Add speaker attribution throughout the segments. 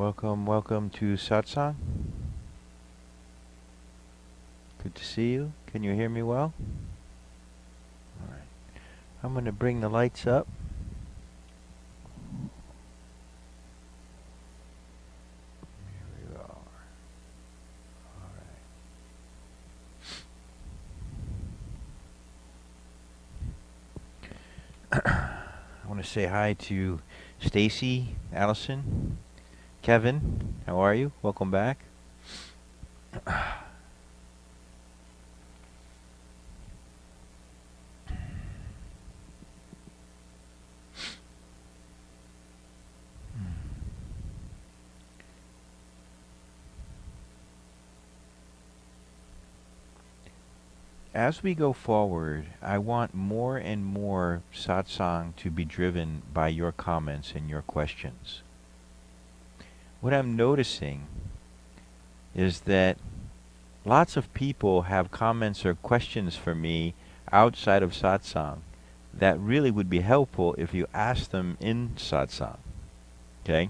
Speaker 1: Welcome to Satsang. Good to see you. Can you hear me well? All right. I'm going to bring the lights up. Here we are. All right. I want to say hi to Stacy, Allison, Kevin. How are you? Welcome back. As we go forward, I want more and more satsang to be driven by your comments and your questions. What I'm noticing is that lots of people have comments or questions for me outside of satsang that really would be helpful if you ask them in satsang. Okay?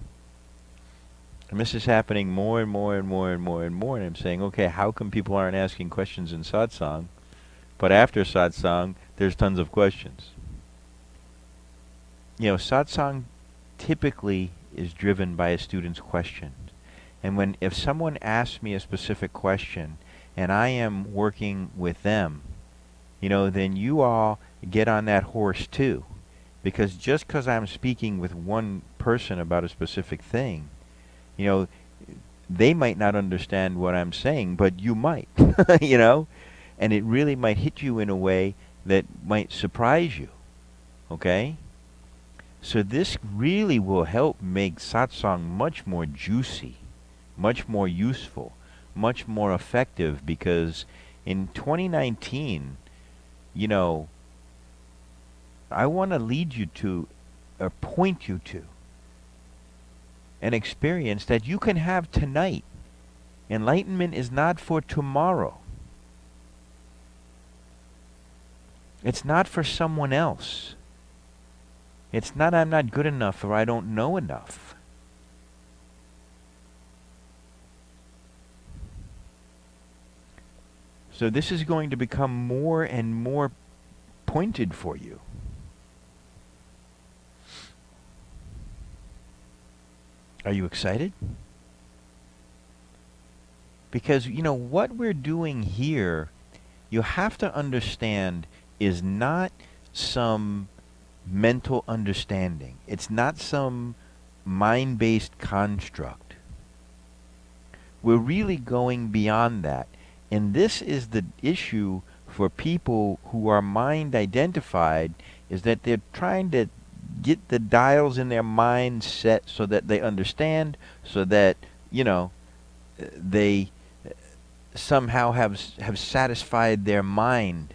Speaker 1: And this is happening more and more and more and more and more, and I'm saying, okay, how come people aren't asking questions in satsang? But after satsang, there's tons of questions. You know, satsang typically is driven by a student's question. And if someone asks me a specific question and I am working with them, then you all get on that horse too. Because just because I'm speaking with one person about a specific thing, they might not understand what I'm saying, but you might, and it really might hit you in a way that might surprise you, okay? So this really will help make satsang much more juicy, much more useful, much more effective, because in 2019, I want to lead you to, or point you to, an experience that you can have tonight. Enlightenment is not for tomorrow. It's not for someone else. It's not I'm not good enough or I don't know enough. So this is going to become more and more pointed for you. Are you excited? Because, what we're doing here, you have to understand, is not some mental understanding. It's not some mind-based construct. We're really going beyond that. And this is the issue for people who are mind identified, is that they're trying to get the dials in their mind set so that they understand, so that, they somehow have satisfied their mind.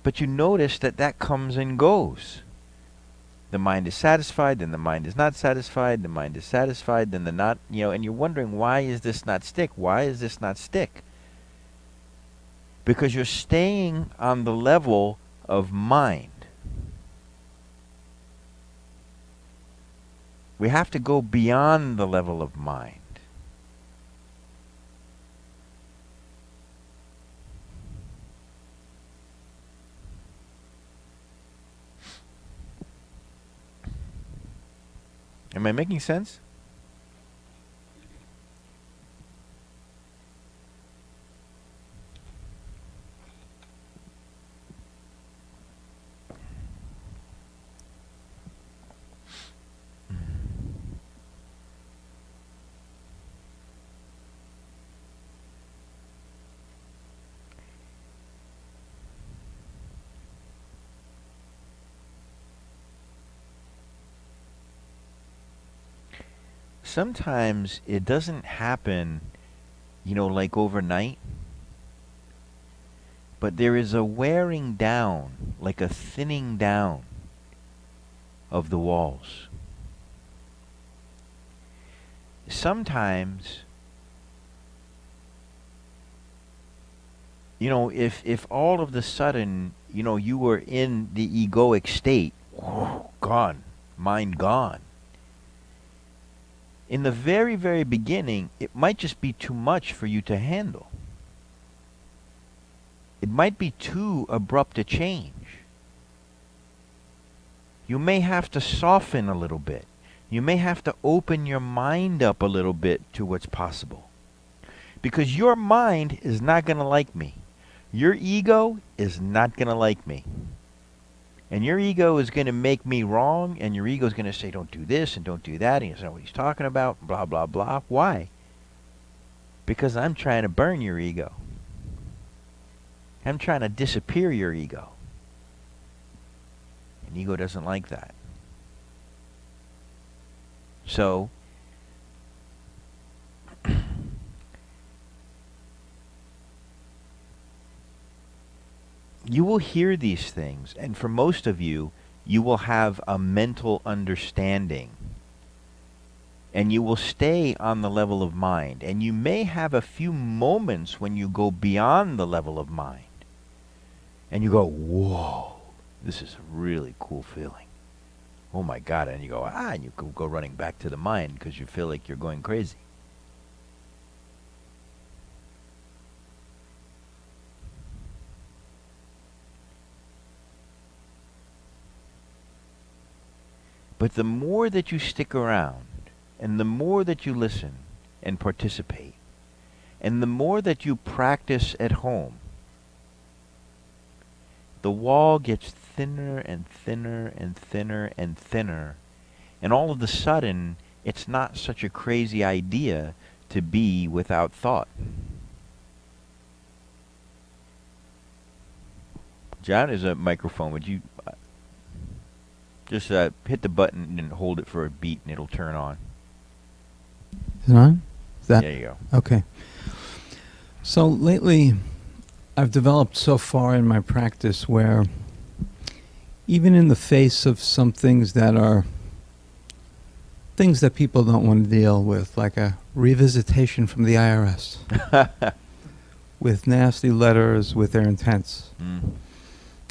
Speaker 1: But you notice that comes and goes. The mind is satisfied, then the mind is not satisfied, the mind is satisfied, then the not, and you're wondering, why is this not stick? Why is this not stick? Because you're staying on the level of mind. We have to go beyond the level of mind. Am I making sense? Sometimes it doesn't happen, like overnight. But there is a wearing down, like a thinning down of the walls. Sometimes, if all of the sudden, you were in the egoic state, gone, mind gone. In the very, very beginning, it might just be too much for you to handle. It might be too abrupt a change. You may have to soften a little bit. You may have to open your mind up a little bit to what's possible. Because your mind is not going to like me. Your ego is not going to like me. And your ego is going to make me wrong, and your ego is going to say, don't do this and don't do that, and you know what he's talking about, blah, blah, blah. Why? Because I'm trying to burn your ego. I'm trying to disappear your ego. And ego doesn't like that. So, you will hear these things, and for most of you, you will have a mental understanding. And you will stay on the level of mind. And you may have a few moments when you go beyond the level of mind. And you go, whoa, this is a really cool feeling. Oh my God. And you go, and you go running back to the mind because you feel like you're going crazy. But the more that you stick around, and the more that you listen and participate, and the more that you practice at home, the wall gets thinner and thinner and thinner and thinner, and all of a sudden, it's not such a crazy idea to be without thought. John, is a microphone. Would you just hit the button and hold it for a beat, and it'll turn on.
Speaker 2: Is it on?
Speaker 1: There you go.
Speaker 2: Okay. So lately, I've developed so far in my practice where even in the face of some things that are things that people don't want to deal with, like a revisitation from the IRS, with nasty letters with their intents.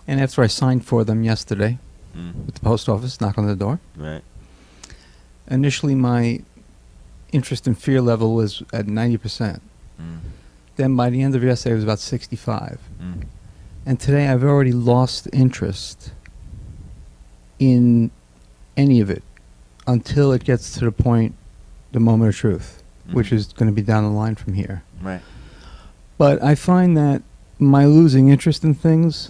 Speaker 2: And after I signed for them yesterday, with the post office, knock on the door.
Speaker 1: Right.
Speaker 2: Initially, my interest and fear level was at 90%. Then by the end of yesterday, it was about 65. And today, I've already lost interest in any of it until it gets to the point, the moment of truth, which is going to be down the line from here.
Speaker 1: Right.
Speaker 2: But I find that my losing interest in things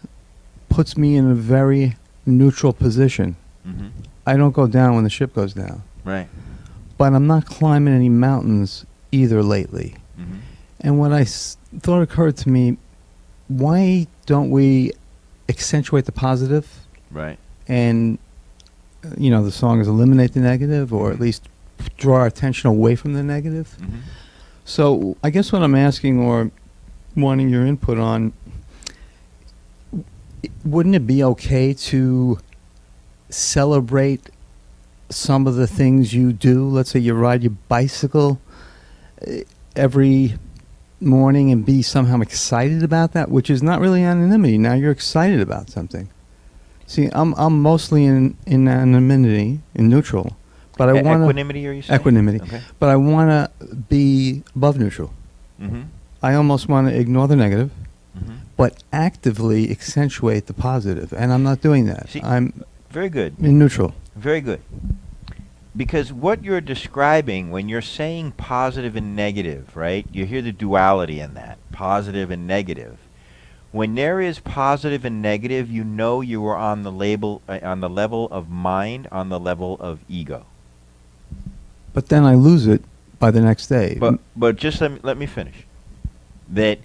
Speaker 2: puts me in a very neutral position. I don't go down when the ship goes down.
Speaker 1: Right.
Speaker 2: But I'm not climbing any mountains either lately. And what I thought occurred to me, why don't we accentuate the positive?
Speaker 1: Right.
Speaker 2: And, you know, the song is eliminate the negative, or at least draw our attention away from the negative. So I guess what I'm asking or wanting your input on, wouldn't it be okay to celebrate some of the things you do? Let's say you ride your bicycle every morning and be somehow excited about that, which is not really anonymity. Now you're excited about something. See, I'm mostly in anonymity, in neutral, but I want
Speaker 1: equanimity. Are you saying?
Speaker 2: Equanimity.
Speaker 1: Okay.
Speaker 2: But I want to be above neutral. I almost want to ignore the negative, but actively accentuate the positive, and I'm not doing that.
Speaker 1: See,
Speaker 2: I'm
Speaker 1: very good.
Speaker 2: In neutral.
Speaker 1: Very good. Because what you're describing when you're saying positive and negative, right? You hear the duality in that, positive and negative. When there is positive and negative, you know you are on the on the level of mind, on the level of ego.
Speaker 2: But then I lose it by the next day.
Speaker 1: But just let me finish. That,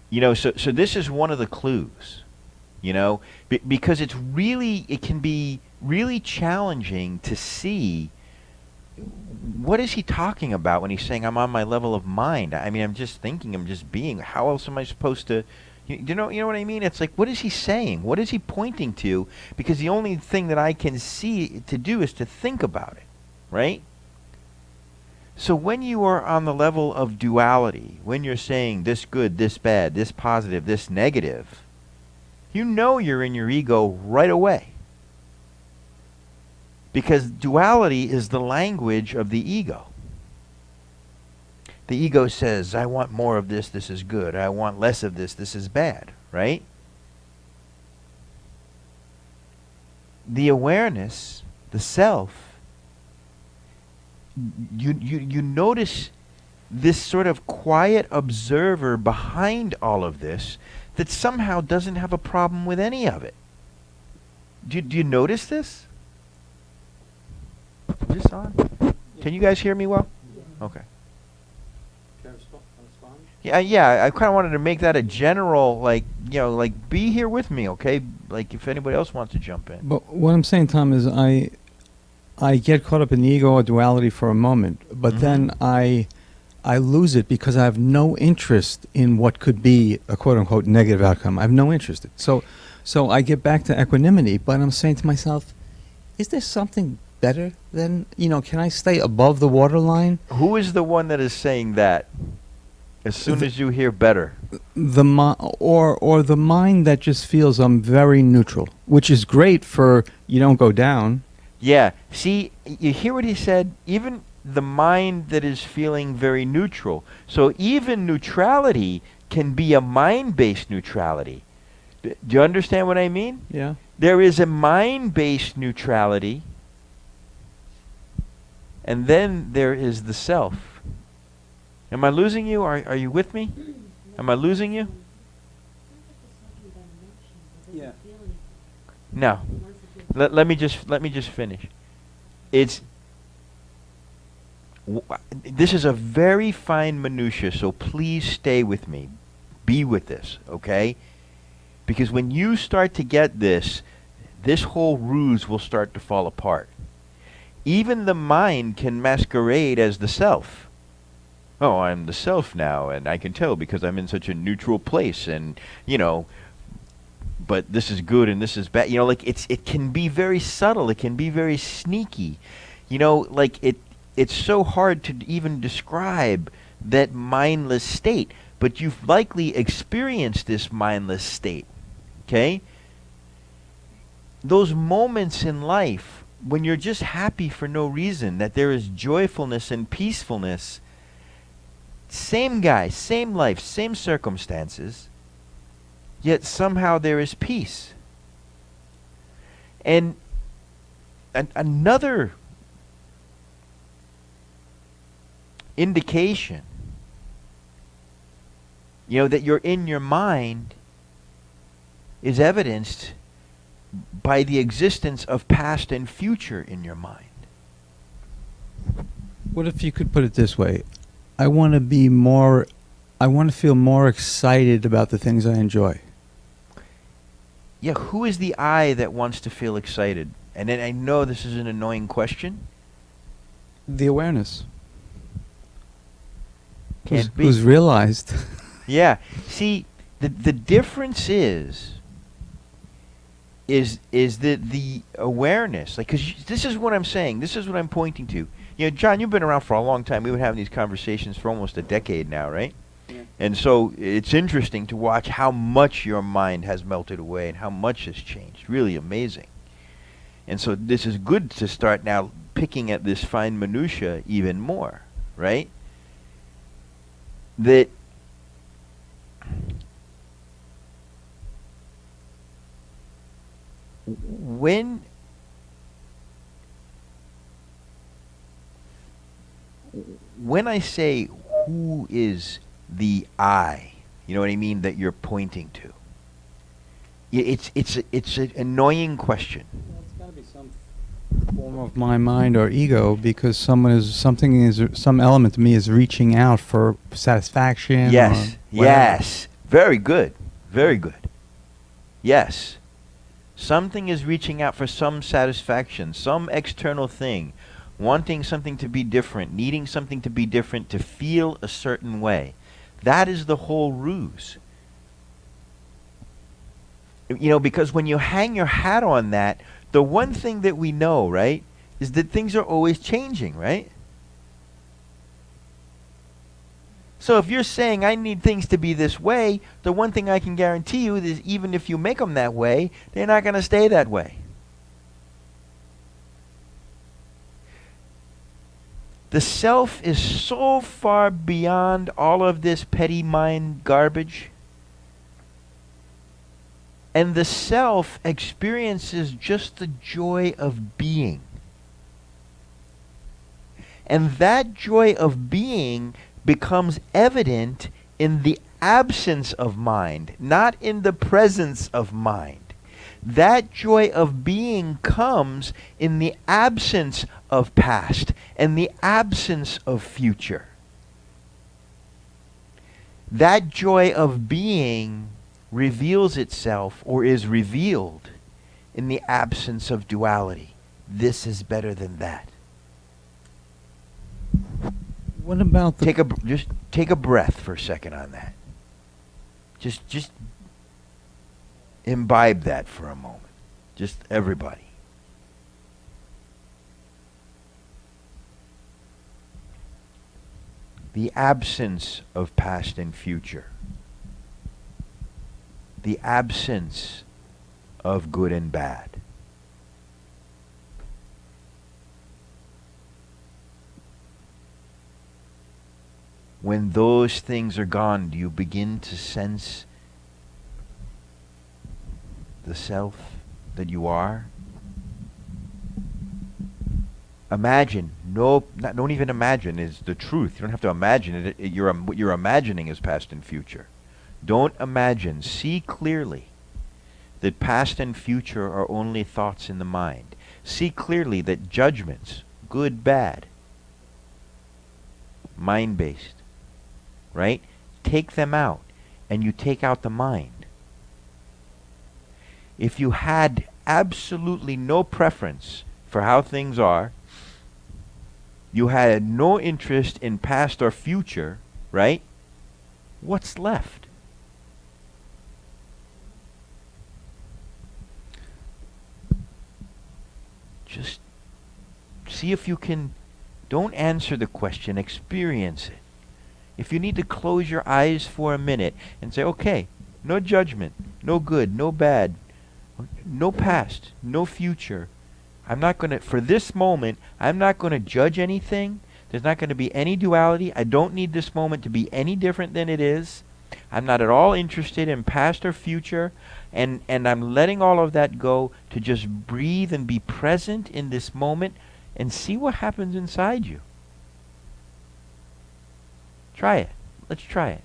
Speaker 1: you know, so this is one of the clues, you know, because it can be really challenging to see what is he talking about when he's saying I'm on my level of mind. I mean, I'm just thinking, I'm just being. How else am I supposed to? You know what I mean? It's like, what is he saying? What is he pointing to? Because the only thing that I can see to do is to think about it, right? So when you are on the level of duality, when you're saying this good, this bad, this positive, this negative, you know you're in your ego right away. Because duality is the language of the ego. The ego says, I want more of this, this is good. I want less of this is bad, right? The awareness, the self, you notice this sort of quiet observer behind all of this that somehow doesn't have a problem with any of it. Do you notice this? Is this on? Can you guys hear me well? Okay. Yeah, I kind of wanted to make that a general, like, be here with me, okay? Like, if anybody else wants to jump in.
Speaker 2: But what I'm saying, Tom, is I get caught up in the ego or duality for a moment, but then I lose it because I have no interest in what could be a quote-unquote negative outcome. I have no interest. So I get back to equanimity, but I'm saying to myself, is there something better than, can I stay above the waterline?
Speaker 1: Who is the one that is saying that? As soon as you hear better.
Speaker 2: Or the mind that just feels I'm very neutral, which is great for you don't go down.
Speaker 1: Yeah. See, you hear what he said? Even the mind that is feeling very neutral. So even neutrality can be a mind-based neutrality. Do you understand what I mean?
Speaker 2: Yeah.
Speaker 1: There is a mind-based neutrality, and then there is the self. Am I losing you? Are you with me? Am I losing you?
Speaker 2: Yeah.
Speaker 1: No. Let me just finish. This is a very fine minutia, so please stay with me. Be with this, okay? Because when you start to get this whole ruse will start to fall apart. Even the mind can masquerade as the self. Oh, I'm the self now, and I can tell because I'm in such a neutral place, and, but this is good and this is bad. Like, it can be very subtle. It can be very sneaky. Like, it's so hard to even describe that mindless state, but you've likely experienced this mindless state, okay? Those moments in life when you're just happy for no reason, that there is joyfulness and peacefulness. Same guy, same life, same circumstances, yet somehow there is peace. And another indication, that you're in your mind is evidenced by the existence of past and future in your mind.
Speaker 2: What if you could put it this way? I want to feel more excited about the things I enjoy.
Speaker 1: Yeah, who is the I that wants to feel excited? And then I know this is an annoying question.
Speaker 2: The awareness.
Speaker 1: Can't be.
Speaker 2: Who's realized.
Speaker 1: Yeah. See, the difference is that the awareness, like, because this is what I'm saying, this is what I'm pointing to. John, you've been around for a long time. We've been having these conversations for almost a decade now, right? Yeah. And so it's interesting to watch how much your mind has melted away and how much has changed. Really amazing. And so this is good to start now picking at this fine minutia even more, right? That when I say who is the I, you know what I mean, that you're pointing to, it's an annoying question.
Speaker 2: Well, it's got to be some form of my mind or ego, because some element of me is reaching out for satisfaction.
Speaker 1: Yes, yes, very good, very good. Yes, something is reaching out for some satisfaction, some external thing. Wanting something to be different, needing something to be different, to feel a certain way. That is the whole ruse. Because when you hang your hat on that, the one thing that we know, right, is that things are always changing, right? So if you're saying I need things to be this way, the one thing I can guarantee you is even if you make them that way, they're not going to stay that way. The self is so far beyond all of this petty mind garbage. And the self experiences just the joy of being. And that joy of being becomes evident in the absence of mind, not in the presence of mind. That joy of being comes in the absence of past and the absence of future. That joy of being reveals itself, or is revealed, in the absence of duality. This is better than that.
Speaker 2: What about the...
Speaker 1: Just take a breath for a second on that. Just imbibe that for a moment. Just everybody. The absence of past and future. The absence of good and bad. When those things are gone, do you begin to sense the self that you are? Imagine. Don't even imagine is the truth. You don't have to imagine it. What you're imagining is past and future. Don't imagine. See clearly that past and future are only thoughts in the mind. See clearly that judgments, good, bad, mind-based, right? Take them out, and you take out the mind. If you had absolutely no preference for how things are, you had no interest in past or future, right? What's left? Just see if you can. Don't answer the question, experience it. If you need to close your eyes for a minute and say, okay, no judgment, no good, no bad, no past, no future. I'm not going to, for this moment, I'm not going to judge anything. There's not going to be any duality. I don't need this moment to be any different than it is. I'm not at all interested in past or future. And I'm letting all of that go to just breathe and be present in this moment and see what happens inside you. Try it. Let's try it.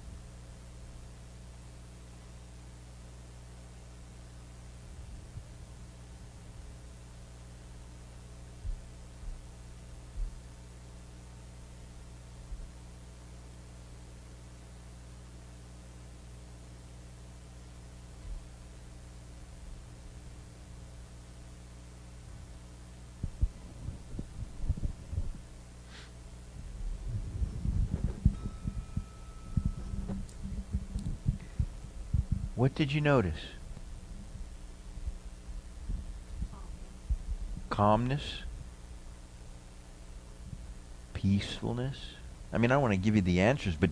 Speaker 1: What did you notice? Calmness? Peacefulness? I mean, I don't want to give you the answers, but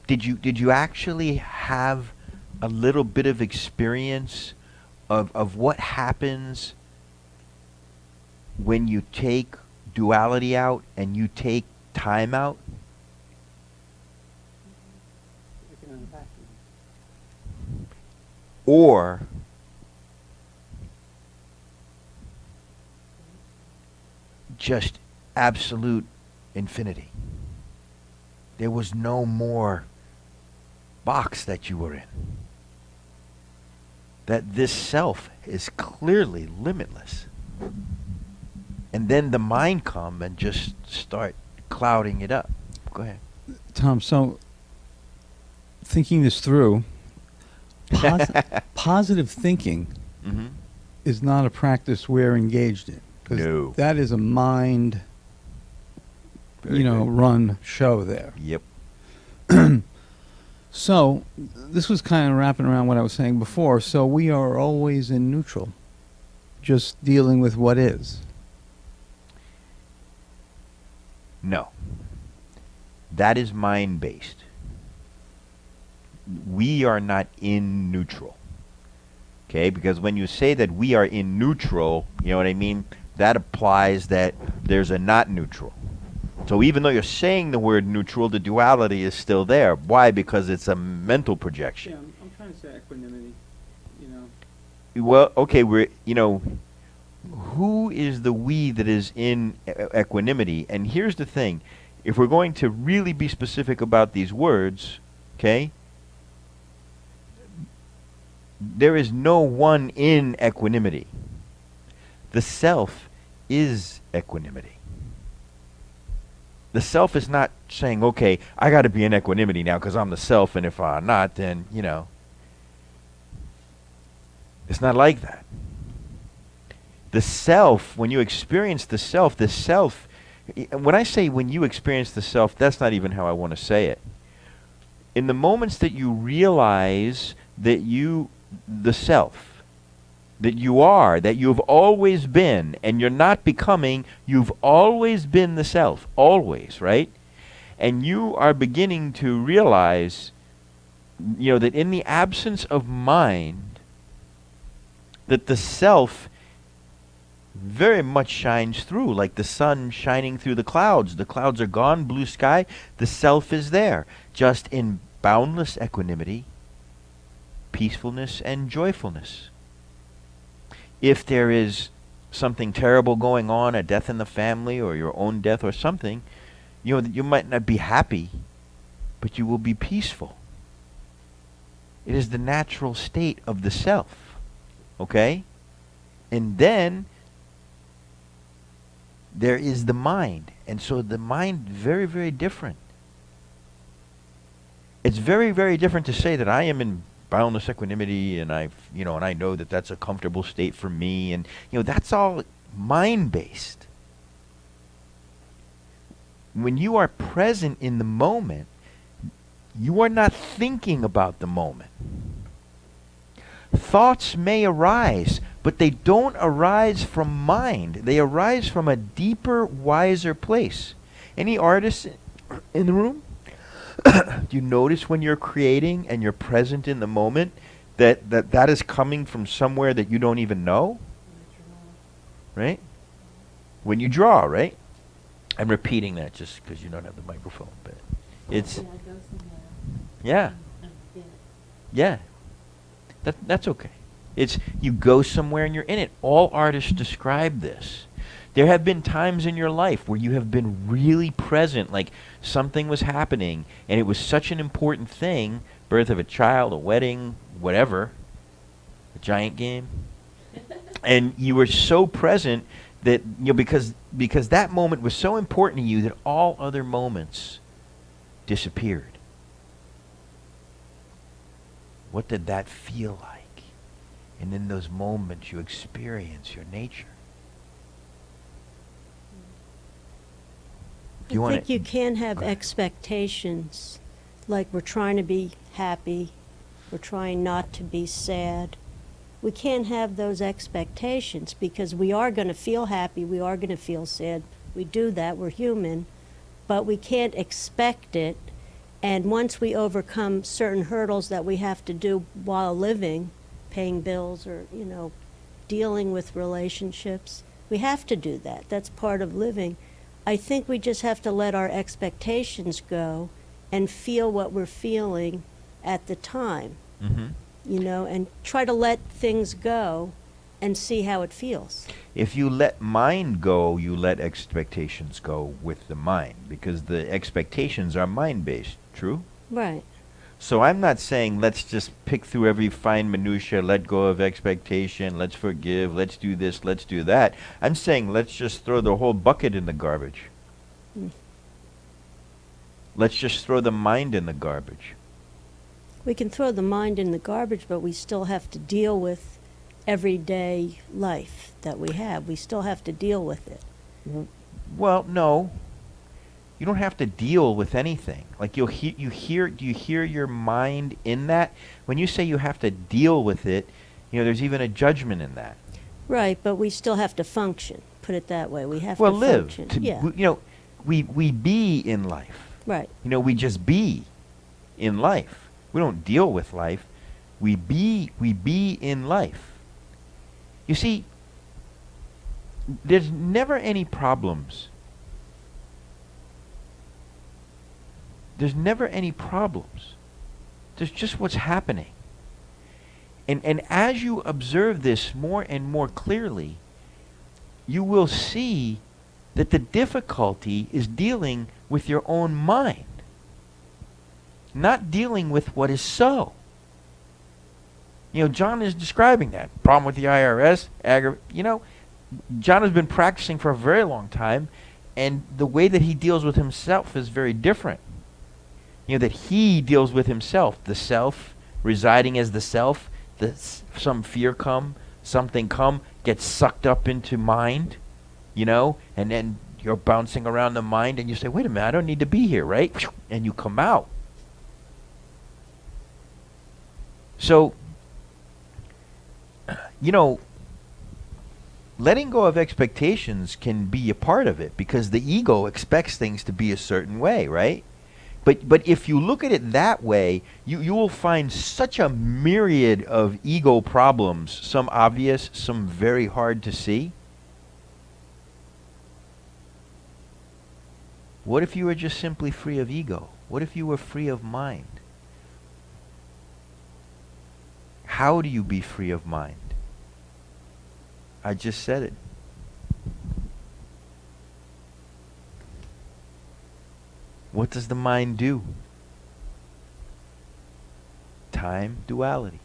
Speaker 1: did you actually have a little bit of experience of what happens when you take duality out and you take time out? Or just absolute infinity. There was no more box that you were in. That this self is clearly limitless. And then the mind come and just start clouding it up. Go ahead.
Speaker 2: Tom, so thinking this through, positive thinking
Speaker 1: Mm-hmm.
Speaker 2: is not a practice we're engaged in. 'Cause
Speaker 1: No.
Speaker 2: that is a mind,
Speaker 1: Very good.
Speaker 2: run show there.
Speaker 1: Yep.
Speaker 2: So this was kind of wrapping around what I was saying before. So we are always in neutral, just dealing with what is.
Speaker 1: No. That is mind-based. We are not in neutral. Okay? Because when you say that we are in neutral, you know what I mean? That applies that there's a not neutral. So even though you're saying the word neutral, the duality is still there. Why? Because it's a mental projection.
Speaker 2: Yeah, I'm trying to say equanimity, you know.
Speaker 1: Well, okay, who is the we that is in equanimity? And here's the thing. If we're going to really be specific about these words, okay, there is no one in equanimity. The self is equanimity. The self is not saying, okay, I got to be in equanimity now because I'm the self, and if I'm not, then, it's not like that. The self, when you experience the self, when I say when you experience the self, that's not even how I want to say it. In the moments that you realize that the self, that you are, that you've always been, and you're not becoming, you've always been the self, always, right? And you are beginning to realize, that in the absence of mind, that the self very much shines through, like the sun shining through the clouds. The clouds are gone, blue sky, the self is there, just in boundless equanimity, peacefulness, and joyfulness. If there is something terrible going on, a death in the family or your own death or something, you might not be happy, but you will be peaceful. It is the natural state of the self. Okay? And then there is the mind. And so the mind, very, very different. It's very, very different to say that I am in boundless equanimity, and and I know that that's a comfortable state for me, and that's all mind-based. When you are present in the moment, you are not thinking about the moment. Thoughts may arise, but they don't arise from mind. They arise from a deeper, wiser place. Any artists in the room? Do you notice when you're creating and you're present in the moment that is coming from somewhere that you don't even know? Right? When you draw, right? I'm repeating that just because you don't have the microphone, but it's yeah. Yeah. That's okay. It's you go somewhere and you're in it. All artists describe this. There have been times in your life where you have been really present, like something was happening, and it was such an important thing, birth of a child, a wedding, whatever, a giant game, and you were so present that, because that moment was so important to you that all other moments disappeared. What did that feel like? And in those moments you experience your nature.
Speaker 3: I think you can have expectations, like we're trying to be happy, we're trying not to be sad. We can't have those expectations because we are going to feel happy, we are going to feel sad. We do that, we're human, but we can't expect it. And once we overcome certain hurdles that we have to do while living, paying bills or, dealing with relationships, we have to do that. That's part of living. I think we just have to let our expectations go and feel what we're feeling at the time, and try to let things go and see how it feels.
Speaker 1: If you let mind go, you let expectations go with the mind, because the expectations are mind-based, true?
Speaker 3: Right.
Speaker 1: So I'm not saying let's just pick through every fine minutia, let go of expectation, let's forgive, let's do this, let's do that. I'm saying let's just throw the whole bucket in the garbage. Let's just throw the mind in the garbage.
Speaker 3: We can throw the mind in the garbage, but we still have to deal with everyday life that we have. We still have to deal with it.
Speaker 1: Well, no. You don't have to deal with anything. Like do you hear your mind in that? When you say you have to deal with it, there's even a judgment in that.
Speaker 3: Right, but we still have to function. Put it that way. We have
Speaker 1: to
Speaker 3: live.
Speaker 1: Function.
Speaker 3: Yeah.
Speaker 1: We be in life.
Speaker 3: Right.
Speaker 1: We just be in life. We don't deal with life. We be in life. You see, there's never any problems There's never any problems. There's just what's happening. And as you observe this more and more clearly, you will see that the difficulty is dealing with your own mind, not dealing with what is so. John is describing that. Problem with the IRS, John has been practicing for a very long time, and the way that he deals with himself is very different. That he deals with himself, the self, residing as the self, some fear come, something come, gets sucked up into mind, and then you're bouncing around the mind, and you say, wait a minute, I don't need to be here, right? And you come out. So, letting go of expectations can be a part of it, because the ego expects things to be a certain way, right? But if you look at it that way, you will find such a myriad of ego problems, some obvious, some very hard to see. What if you were just simply free of ego? What if you were free of mind? How do you be free of mind? I just said it. What does the mind do? Time duality.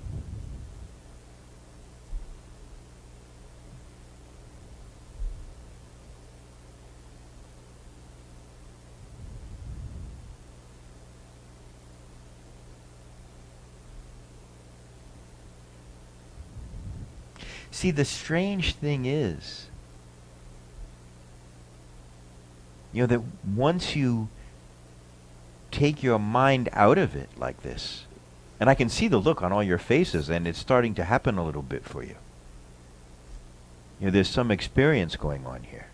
Speaker 1: See, the strange thing is, that once you take your mind out of it like this, and I can see the look on all your faces, and it's starting to happen a little bit for you. There's some experience going on here.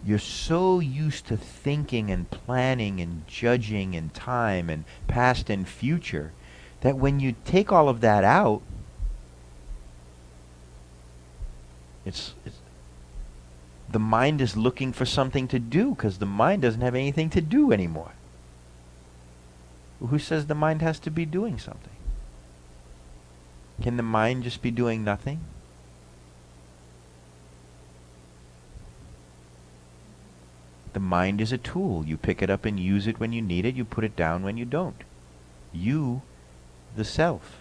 Speaker 1: You're so used to thinking and planning and judging in time and past and future that when you take all of that out, it's the mind is looking for something to do, because the mind doesn't have anything to do anymore. Who says the mind has to be doing something? Can the mind just be doing nothing? The mind is a tool. You pick it up and use it when you need it. You put it down when you don't. You, the self.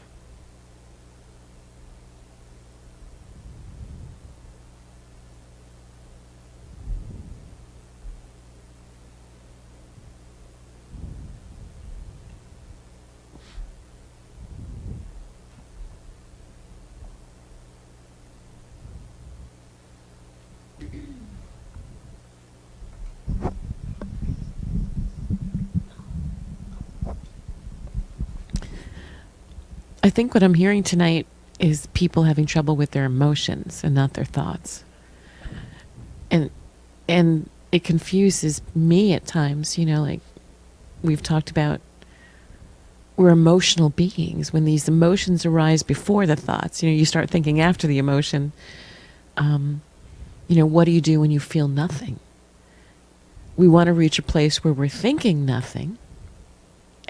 Speaker 4: I think what I'm hearing tonight is people having trouble with their emotions and not their thoughts. And it confuses me at times, like we've talked about, we're emotional beings. When these emotions arise before the thoughts, you start thinking after the emotion. What do you do when you feel nothing? We want to reach a place where we're thinking nothing,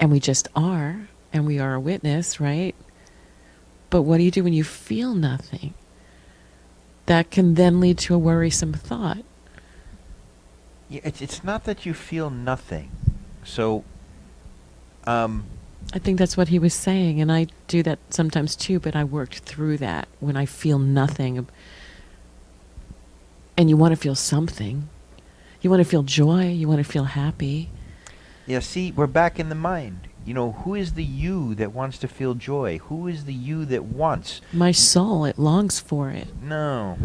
Speaker 4: and we just are, and we are a witness, right? But what do you do when you feel nothing? That can then lead to a worrisome thought.
Speaker 1: Yeah, it's not that you feel nothing. So,
Speaker 4: I think that's what he was saying, and I do that sometimes too, but I worked through that when I feel nothing. And you want to feel something. You want to feel joy. You want to feel happy.
Speaker 1: yeah, see, we're back in the mind. Who is the you that wants to feel joy? Who is the you that wants?
Speaker 4: My soul, it longs for it.
Speaker 1: No.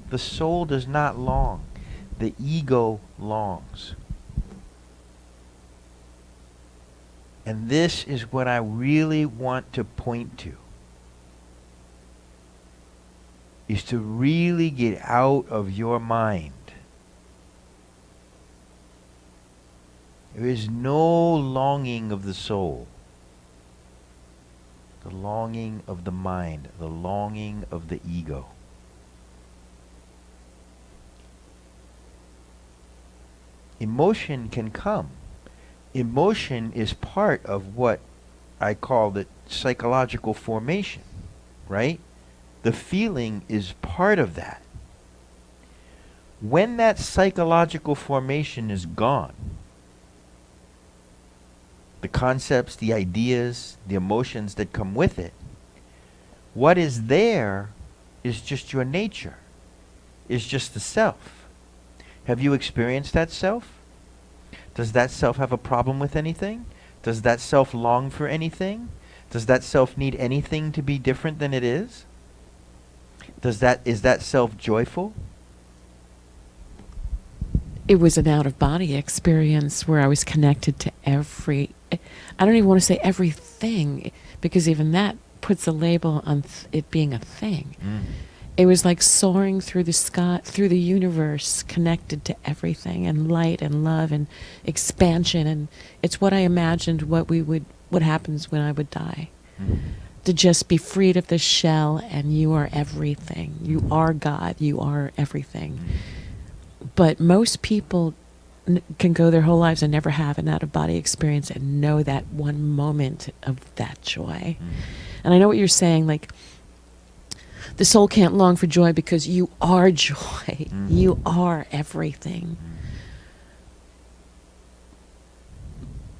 Speaker 1: The soul does not long. The ego longs. And this is what I really want to point to. Is to really get out of your mind. There is no longing of the soul. the longing of the mind, the longing of the ego. Emotion can come. Emotion is part of what I call the psychological formation, right? The feeling is part of that. When that psychological formation is gone, the concepts, the ideas, the emotions that come with it, what is there is just your nature, is just the self. Have you experienced that self? Does that self have a problem with anything? Does that self long for anything? Does that self need anything to be different than it is? Is that self joyful?
Speaker 4: It was an out-of-body experience where I was connected to I don't even want to say everything, because even that puts a label on it being a thing. It was like soaring through the sky, through the universe, connected to everything, and light and love and expansion. And it's what I imagined what happens when I would die. To just be freed of the shell, and you are everything. You are God. You are everything. But most people can go their whole lives and never have an out-of-body experience and know that one moment of that joy. And I know what you're saying, like, the soul can't long for joy because you are joy. You are everything.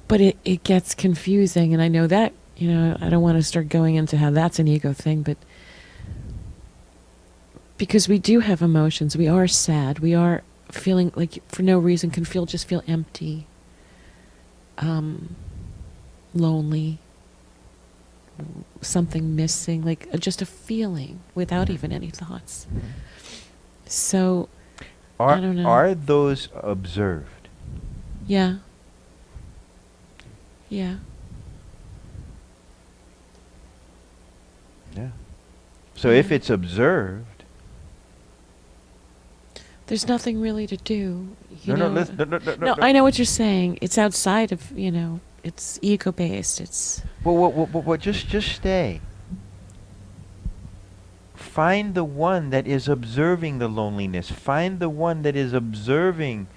Speaker 4: But it gets confusing, and I know that, I don't want to start going into how that's an ego thing, but because we do have emotions, we are sad, we are feeling like for no reason just feel empty, lonely, something missing, like just a feeling without even any thoughts. So I don't know.
Speaker 1: Are those observed?
Speaker 4: Yeah. Yeah.
Speaker 1: Yeah. So if it's observed,
Speaker 4: there's nothing really to do.
Speaker 1: no,
Speaker 4: I know what you're saying. It's outside of, it's ego-based. It's...
Speaker 1: Well, just stay. Find the one that is observing the loneliness. Find the one that is observing.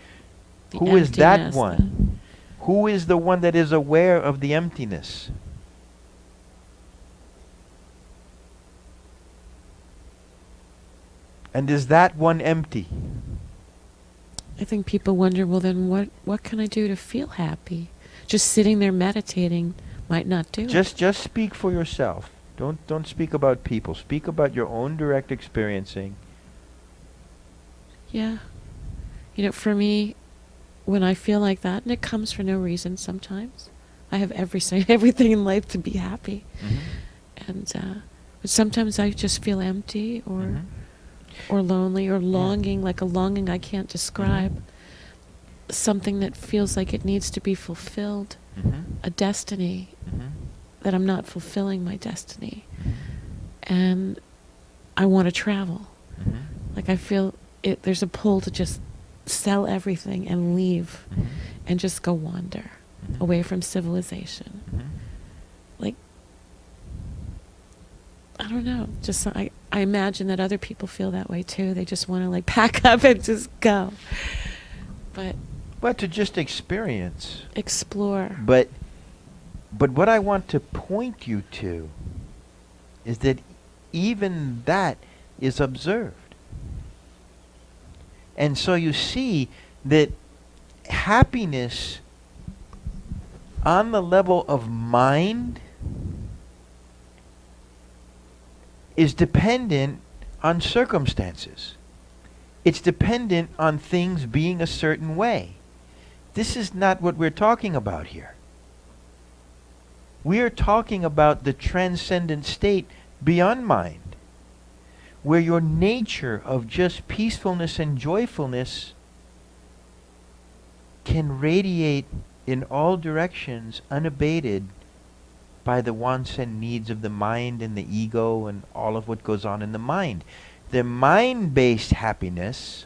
Speaker 1: Who is that one? Who is the one that is aware of the emptiness? And is that one empty?
Speaker 4: I think people wonder, well, then what can I do to feel happy? Just sitting there meditating might not do it.
Speaker 1: Just speak for yourself. Don't speak about people. Speak about your own direct experiencing.
Speaker 4: Yeah. For me, when I feel like that, and it comes for no reason sometimes, I have everything in life to be happy. And but sometimes I just feel empty or lonely or longing, like a longing I can't describe. Something that feels like it needs to be fulfilled. A destiny that I'm not fulfilling my destiny. And I want to travel. Like I feel there's a pull to just sell everything and leave and just go wander away from civilization. Like, I don't know. Just I imagine that other people feel that way too. They just want to like pack up and just go.
Speaker 1: But to just experience.
Speaker 4: Explore.
Speaker 1: But what I want to point you to is that even that is observed. And so you see that happiness on the level of mind is dependent on circumstances. It's dependent on things being a certain way. This is not what we're talking about here. We are talking about the transcendent state beyond mind, where your nature of just peacefulness and joyfulness can radiate in all directions unabated by the wants and needs of the mind and the ego and all of what goes on in the mind. The mind-based happiness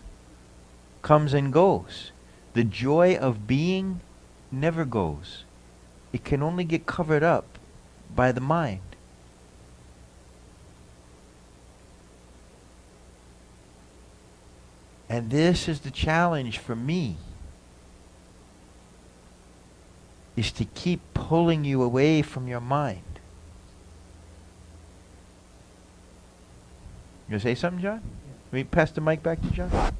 Speaker 1: comes and goes. The joy of being never goes. It can only get covered up by the mind. And this is the challenge for me, is to keep pulling you away from your mind. You gonna say something, John? Let me pass the mic back to John.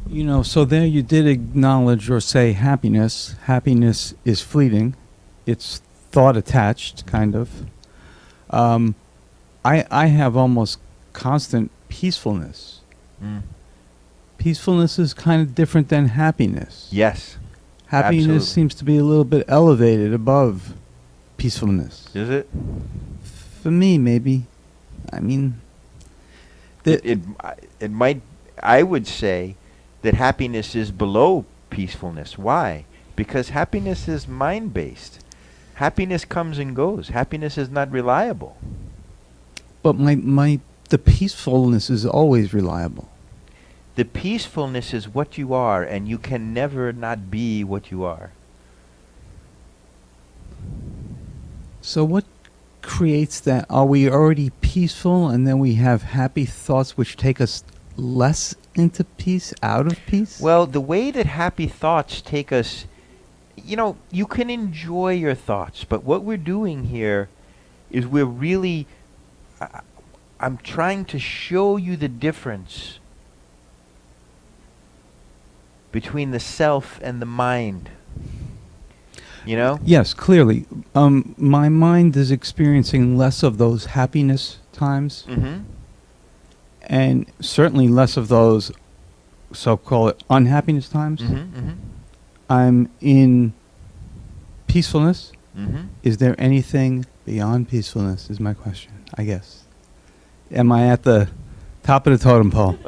Speaker 2: You know, so there you did acknowledge or say happiness. Happiness is fleeting. It's thought attached, kind of. I have almost constant peacefulness.
Speaker 1: Mm.
Speaker 2: Peacefulness is kind of different than happiness.
Speaker 1: Yes.
Speaker 2: Happiness
Speaker 1: absolutely.
Speaker 2: seems to be a little bit elevated above peacefulness.
Speaker 1: Is it?
Speaker 2: For me, maybe. I mean,
Speaker 1: It might. I would say that happiness is below peacefulness. Why? Because happiness is mind-based. Happiness comes and goes. Happiness is not reliable.
Speaker 2: but the peacefulness is always reliable.
Speaker 1: The peacefulness is what you are, and you can never not be what you are.
Speaker 2: So what creates that? Are we already peaceful and then we have happy thoughts which take us less into peace, out of peace?
Speaker 1: Well, the way that happy thoughts take us, you can enjoy your thoughts, but what we're doing here is we're really, I'm trying to show you the difference between the self and the mind.
Speaker 2: Yes, clearly. My mind is experiencing less of those happiness times
Speaker 1: Mm-hmm.
Speaker 2: and certainly less of those so-called unhappiness times.
Speaker 1: Mm-hmm. Mm-hmm.
Speaker 2: I'm in peacefulness.
Speaker 1: Mm-hmm.
Speaker 2: Is there anything beyond peacefulness is my question, I guess. Am I at the top of the totem pole?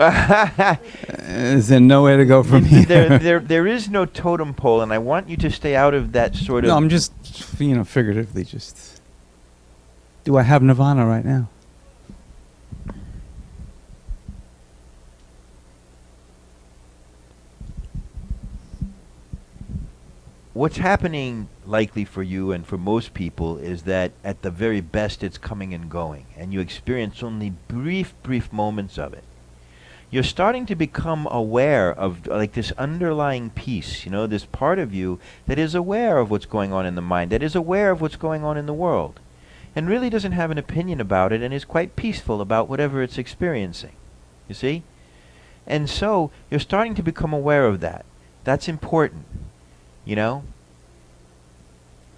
Speaker 2: Is there nowhere to go from here?
Speaker 1: There is no totem pole, and I want you to stay out of that sort of...
Speaker 2: No, I'm just, figuratively just... Do I have nirvana right now?
Speaker 1: What's happening likely for you and for most people is that at the very best it's coming and going, and you experience only brief moments of it. You're starting to become aware of like this underlying peace, this part of you that is aware of what's going on in the mind, that is aware of what's going on in the world, and really doesn't have an opinion about it and is quite peaceful about whatever it's experiencing. You see? And so you're starting to become aware of that. That's important.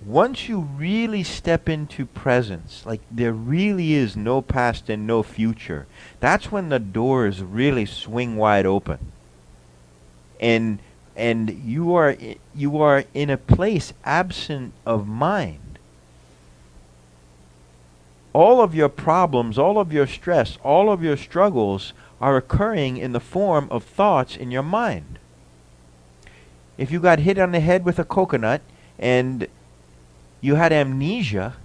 Speaker 1: Once you really step into presence, like there really is no past and no future, that's when the doors really swing wide open. And you are in a place absent of mind. All of your problems, all of your stress, all of your struggles are occurring in the form of thoughts in your mind. If you got hit on the head with a coconut and you had amnesia,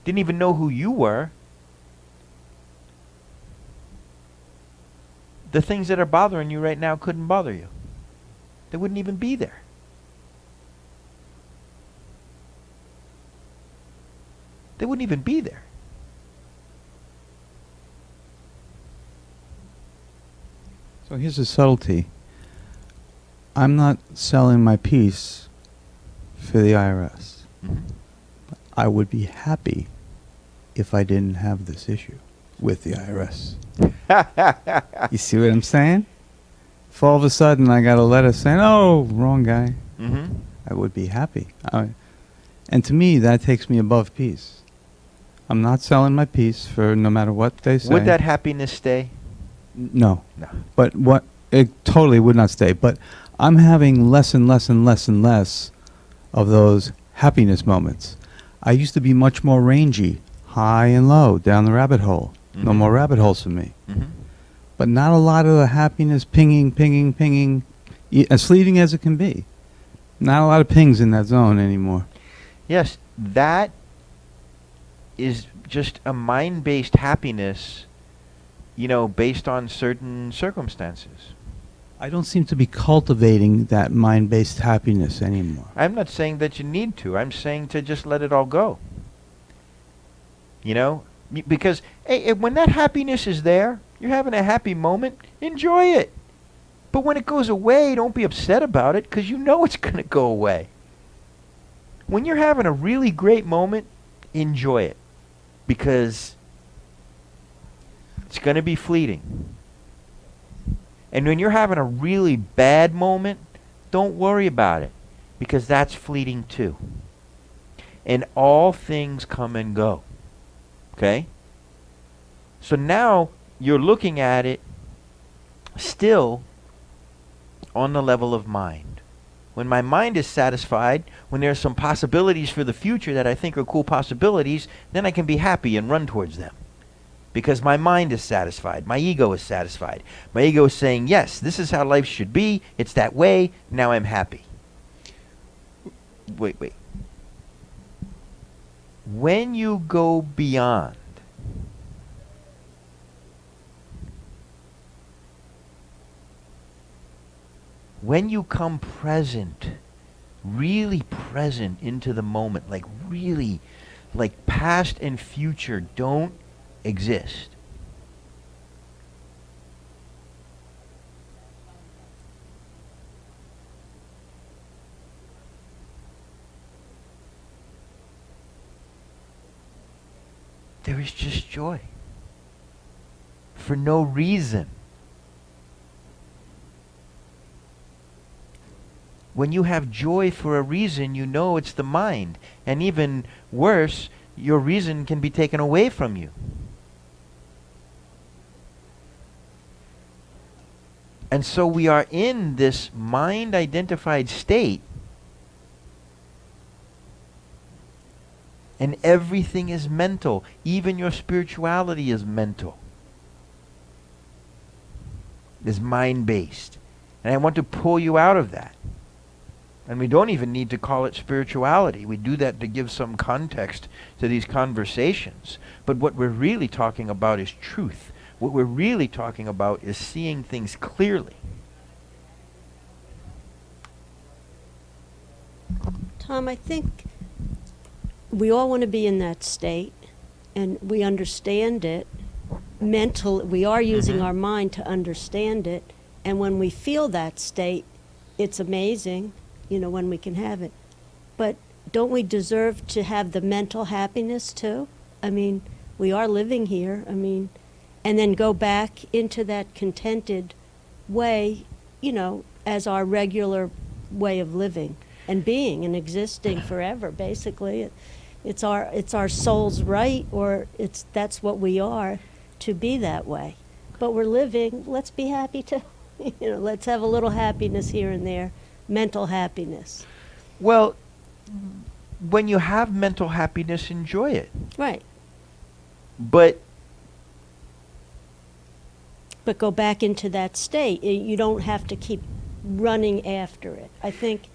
Speaker 1: didn't even know who you were, the things that are bothering you right now couldn't bother you. They wouldn't even be there. They wouldn't even be there.
Speaker 2: So here's the subtlety. I'm not selling my peace for the IRS.
Speaker 1: Mm-hmm.
Speaker 2: I would be happy if I didn't have this issue with the IRS. You see what I'm saying? If all of a sudden I got a letter saying, "Oh, wrong guy,"
Speaker 1: Mm-hmm.
Speaker 2: I would be happy. And to me, that takes me above peace. I'm not selling my peace for no matter what they say.
Speaker 1: Would that happiness stay?
Speaker 2: No.
Speaker 1: No.
Speaker 2: But it totally would not stay. But I'm having less and less and less and less of those happiness moments. I used to be much more rangy, high and low, down the rabbit hole. No
Speaker 1: Mhm.
Speaker 2: more rabbit holes for me.
Speaker 1: Mm-hmm.
Speaker 2: But not a lot of the happiness pinging, as fleeting as it can be. Not a lot of pings in that zone anymore.
Speaker 1: Yes, that is just a mind-based happiness, based on certain circumstances.
Speaker 2: I don't seem to be cultivating that mind-based happiness anymore.
Speaker 1: I'm not saying that you need to. I'm saying to just let it all go. Because hey, when that happiness is there, you're having a happy moment, enjoy it. But when it goes away, don't be upset about it, because you know it's going to go away. When you're having a really great moment, enjoy it, because it's going to be fleeting. And when you're having a really bad moment, don't worry about it, because that's fleeting too. And all things come and go. Okay? So now you're looking at it still on the level of mind. When my mind is satisfied, when there are some possibilities for the future that I think are cool possibilities, then I can be happy and run towards them. Because my mind is satisfied. My ego is satisfied. My ego is saying, yes, this is how life should be. It's that way. Now I'm happy. Wait. When you go beyond when you come present, really present into the moment, like really, like past and future don't exist. There is just joy. For no reason. When you have joy for a reason, you know it's the mind. And even worse, your reason can be taken away from you. And so we are in this mind-identified state, and everything is mental. Even your spirituality is mental. Is mind-based. And I want to pull you out of that. And we don't even need to call it spirituality. We do that to give some context to these conversations. But what we're really talking about is truth. What we're really talking about is seeing things clearly.
Speaker 3: Tom, I think we all want to be in that state, and we understand it. We are using our mind to understand it. And when we feel that state, it's amazing, when we can have it. But don't we deserve to have the mental happiness too? I mean, we are living here. I mean, and then go back into that contented way, as our regular way of living and being and existing forever. Basically, it's our soul's right, or that's what we are, to be that way. But we're living. Let's be happy too. Let's have a little happiness here and there. Mental happiness.
Speaker 1: Well, when you have mental happiness, enjoy it.
Speaker 3: Right.
Speaker 1: But
Speaker 3: go back into that state. You don't have to keep running after it. I think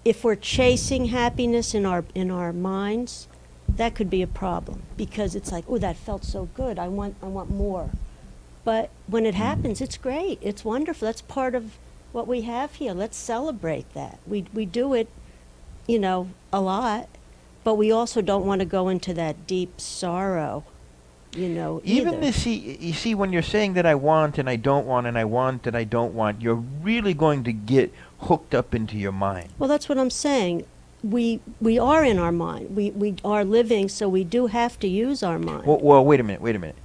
Speaker 3: if we're chasing happiness in our minds, that could be a problem, because it's like, oh, that felt so good. I want more. But when it happens, it's great. It's wonderful. That's part of what we have here. Let's celebrate that. We do it, a lot, but we also don't want to go into that deep sorrow,
Speaker 1: even
Speaker 3: either.
Speaker 1: you see, when you're saying that I want and I don't want and I want and I don't want, you're really going to get hooked up into your mind.
Speaker 3: Well, that's what I'm saying. We are in our mind. We are living, so we do have to use our mind.
Speaker 1: Well, wait a minute.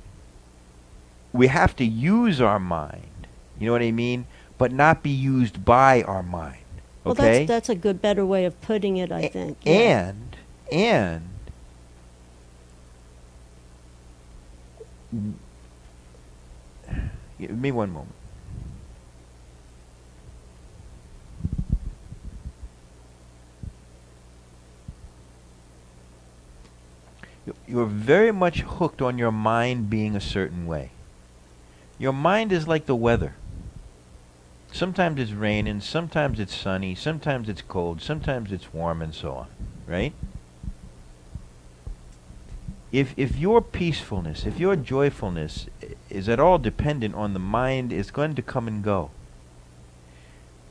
Speaker 1: We have to use our mind. You know what I mean? But not be used by our mind. Okay?
Speaker 3: Well, that's a better way of putting it, I think. Yeah.
Speaker 1: And give me one moment. You're very much hooked on your mind being a certain way. Your mind is like the weather. Sometimes it's raining, sometimes it's sunny, sometimes it's cold, sometimes it's warm, and so on, right? If your peacefulness, if your joyfulness is at all dependent on the mind, it's going to come and go.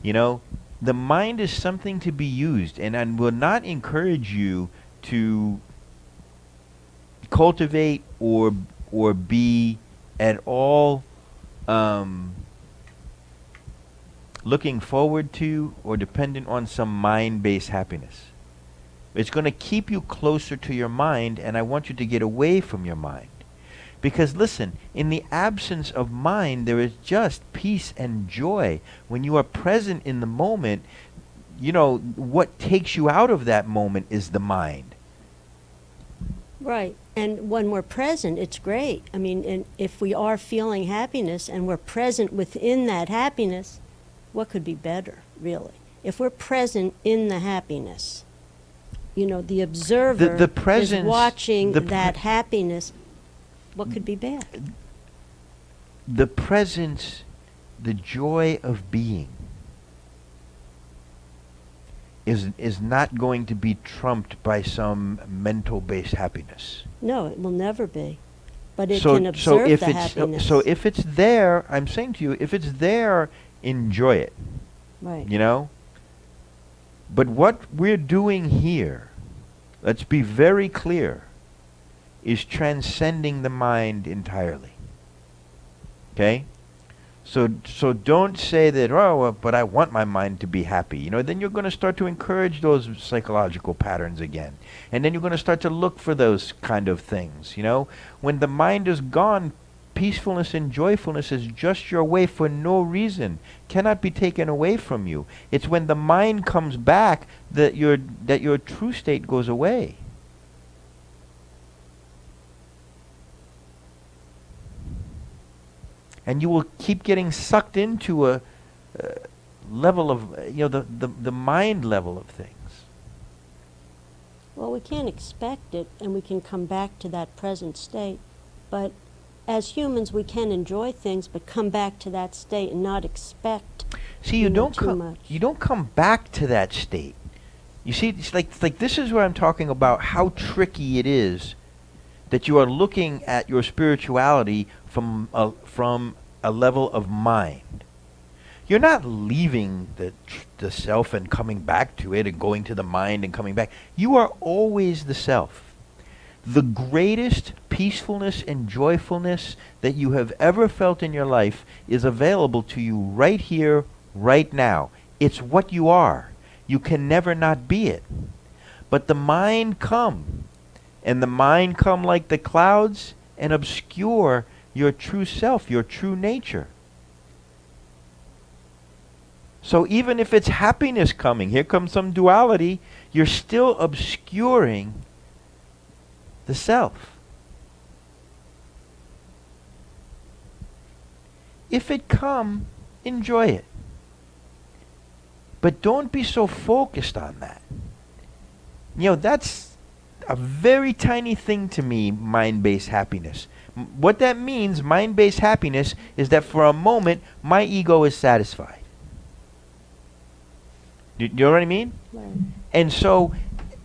Speaker 1: The mind is something to be used, and I will not encourage you to cultivate or be at all looking forward to or dependent on some mind-based happiness. It's going to keep you closer to your mind, and I want you to get away from your mind. Because listen, in the absence of mind, there is just peace and joy. When you are present in the moment, you know, what takes you out of that moment is the mind.
Speaker 3: Right. And when we're present, it's great. I mean, and if we are feeling happiness and we're present within that happiness, what could be better, really? If we're present in the happiness, you know, the observer
Speaker 1: The presence,
Speaker 3: is watching
Speaker 1: the
Speaker 3: that happiness, what could be bad?
Speaker 1: The presence, the joy of being is not going to be trumped by some mental-based happiness.
Speaker 3: No, it will never be. But it
Speaker 1: So
Speaker 3: can observe
Speaker 1: if
Speaker 3: the
Speaker 1: it's
Speaker 3: happiness.
Speaker 1: so if it's there, I'm saying to you, if it's there, enjoy it.
Speaker 3: Right.
Speaker 1: You know? But what we're doing here, let's be very clear, is transcending the mind entirely. Okay? So don't say that, oh, well, but I want my mind to be happy. You know, then you're going to start to encourage those psychological patterns again. And then you're going to start to look for those kind of things, you know? When the mind is gone, peacefulness and joyfulness is just your way for no reason, cannot be taken away from you. It's when the mind comes back that your true state goes away. And you will keep getting sucked into a level of, you know, the mind level of things.
Speaker 3: Well, we can't expect it, and we can come back to that present state. But as humans, we can enjoy things, but come back to that state and not expect.
Speaker 1: See, you don't
Speaker 3: too
Speaker 1: come.
Speaker 3: much.
Speaker 1: You don't come back to that state. You see, it's like this is where I'm talking about how tricky it is that you are looking at your spirituality from a level of mind. You're not leaving the self and coming back to it and going to the mind and coming back. You are always the self. The greatest peacefulness and joyfulness that you have ever felt in your life is available to you right here, right now. It's what you are. You can never not be it. But the mind come, and the mind come like the clouds and obscure your true self, your true nature. So even if it's happiness coming, here comes some duality, you're still obscuring the self. If it come, enjoy it. But don't be so focused on that. You know, that's a very tiny thing to me, mind-based happiness. What that means, mind-based happiness, is that for a moment, my ego is satisfied. You know what I mean?
Speaker 3: Right.
Speaker 1: And so,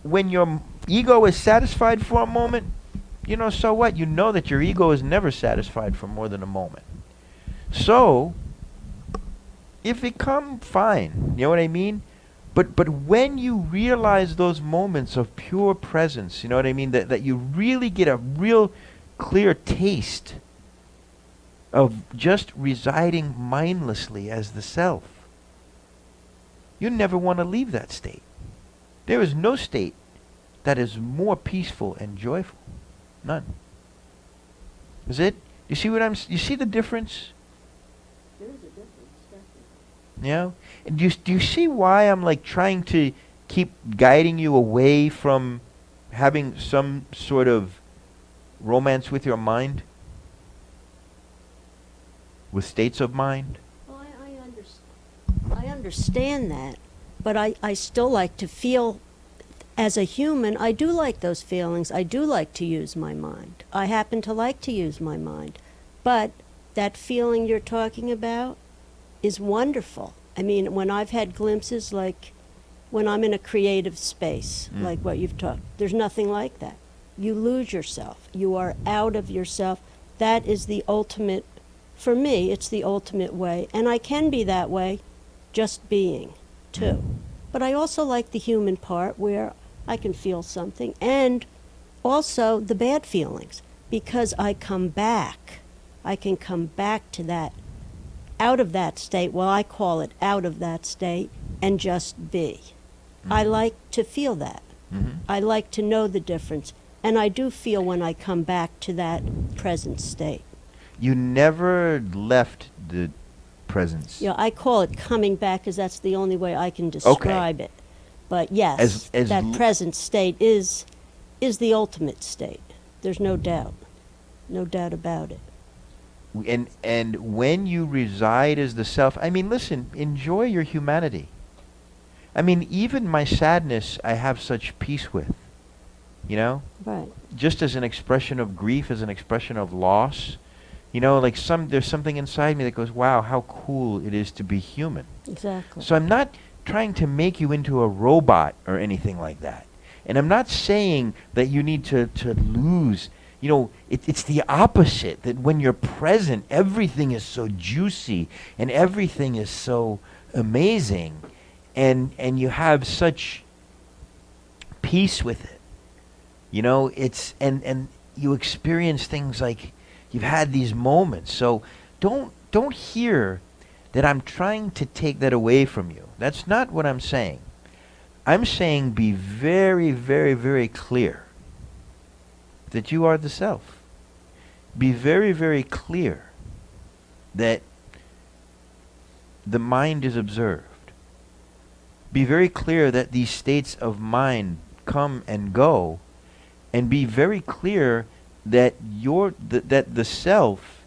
Speaker 1: when your ego is satisfied for a moment, you know, so what? You know that your ego is never satisfied for more than a moment. So, if it come, fine. You know what I mean? But when you realize those moments of pure presence, you know what I mean? That you really get a real clear taste of just residing mindlessly as the self. You never want to leave that state. There is no state that is more peaceful and joyful. None. Is it? You see what you see the difference?
Speaker 3: There is a difference, definitely.
Speaker 1: Yeah? And do you see why I'm like trying to keep guiding you away from having some sort of romance with your mind? With states of mind?
Speaker 3: Well, I understand that, but I still like to feel, as a human, I do like those feelings. I do like to use my mind. I happen to like to use my mind. But that feeling you're talking about is wonderful. I mean, when I've had glimpses, like when I'm in a creative space, like what you've talked, there's nothing like that. You lose yourself. You are out of yourself. That is the ultimate, for me, it's the ultimate way. And I can be that way, just being, too. But I also like the human part where I can feel something, and also the bad feelings, because I come back. I can come back to that, out of that state, well, I call it out of that state, and just be. I like to feel that. I like to know the difference. And I do feel when I come back to that present state.
Speaker 1: You never left the presence.
Speaker 3: Yeah, I call it coming back because that's the only way I can describe it. But yes,
Speaker 1: As
Speaker 3: that present state is the ultimate state. There's no doubt. No doubt about it.
Speaker 1: And when you reside as the self, I mean, listen, enjoy your humanity. I mean, even my sadness, I have such peace with, you know?
Speaker 3: Right.
Speaker 1: Just as an expression of grief, as an expression of loss. You know, like there's something inside me that goes, wow, how cool it is to be human.
Speaker 3: Exactly.
Speaker 1: So I'm not trying to make you into a robot or anything like that. And I'm not saying that you need to lose. You know, it's the opposite, that when you're present, everything is so juicy and everything is so amazing. And you have such peace with it. You know, it's and you experience things like you've had these moments. So don't hear that I'm trying to take that away from you. That's not what I'm saying. I'm saying be very, very, very clear that you are the self. Be very, very clear that the mind is observed. Be very clear that these states of mind come and go, and be very clear that that the self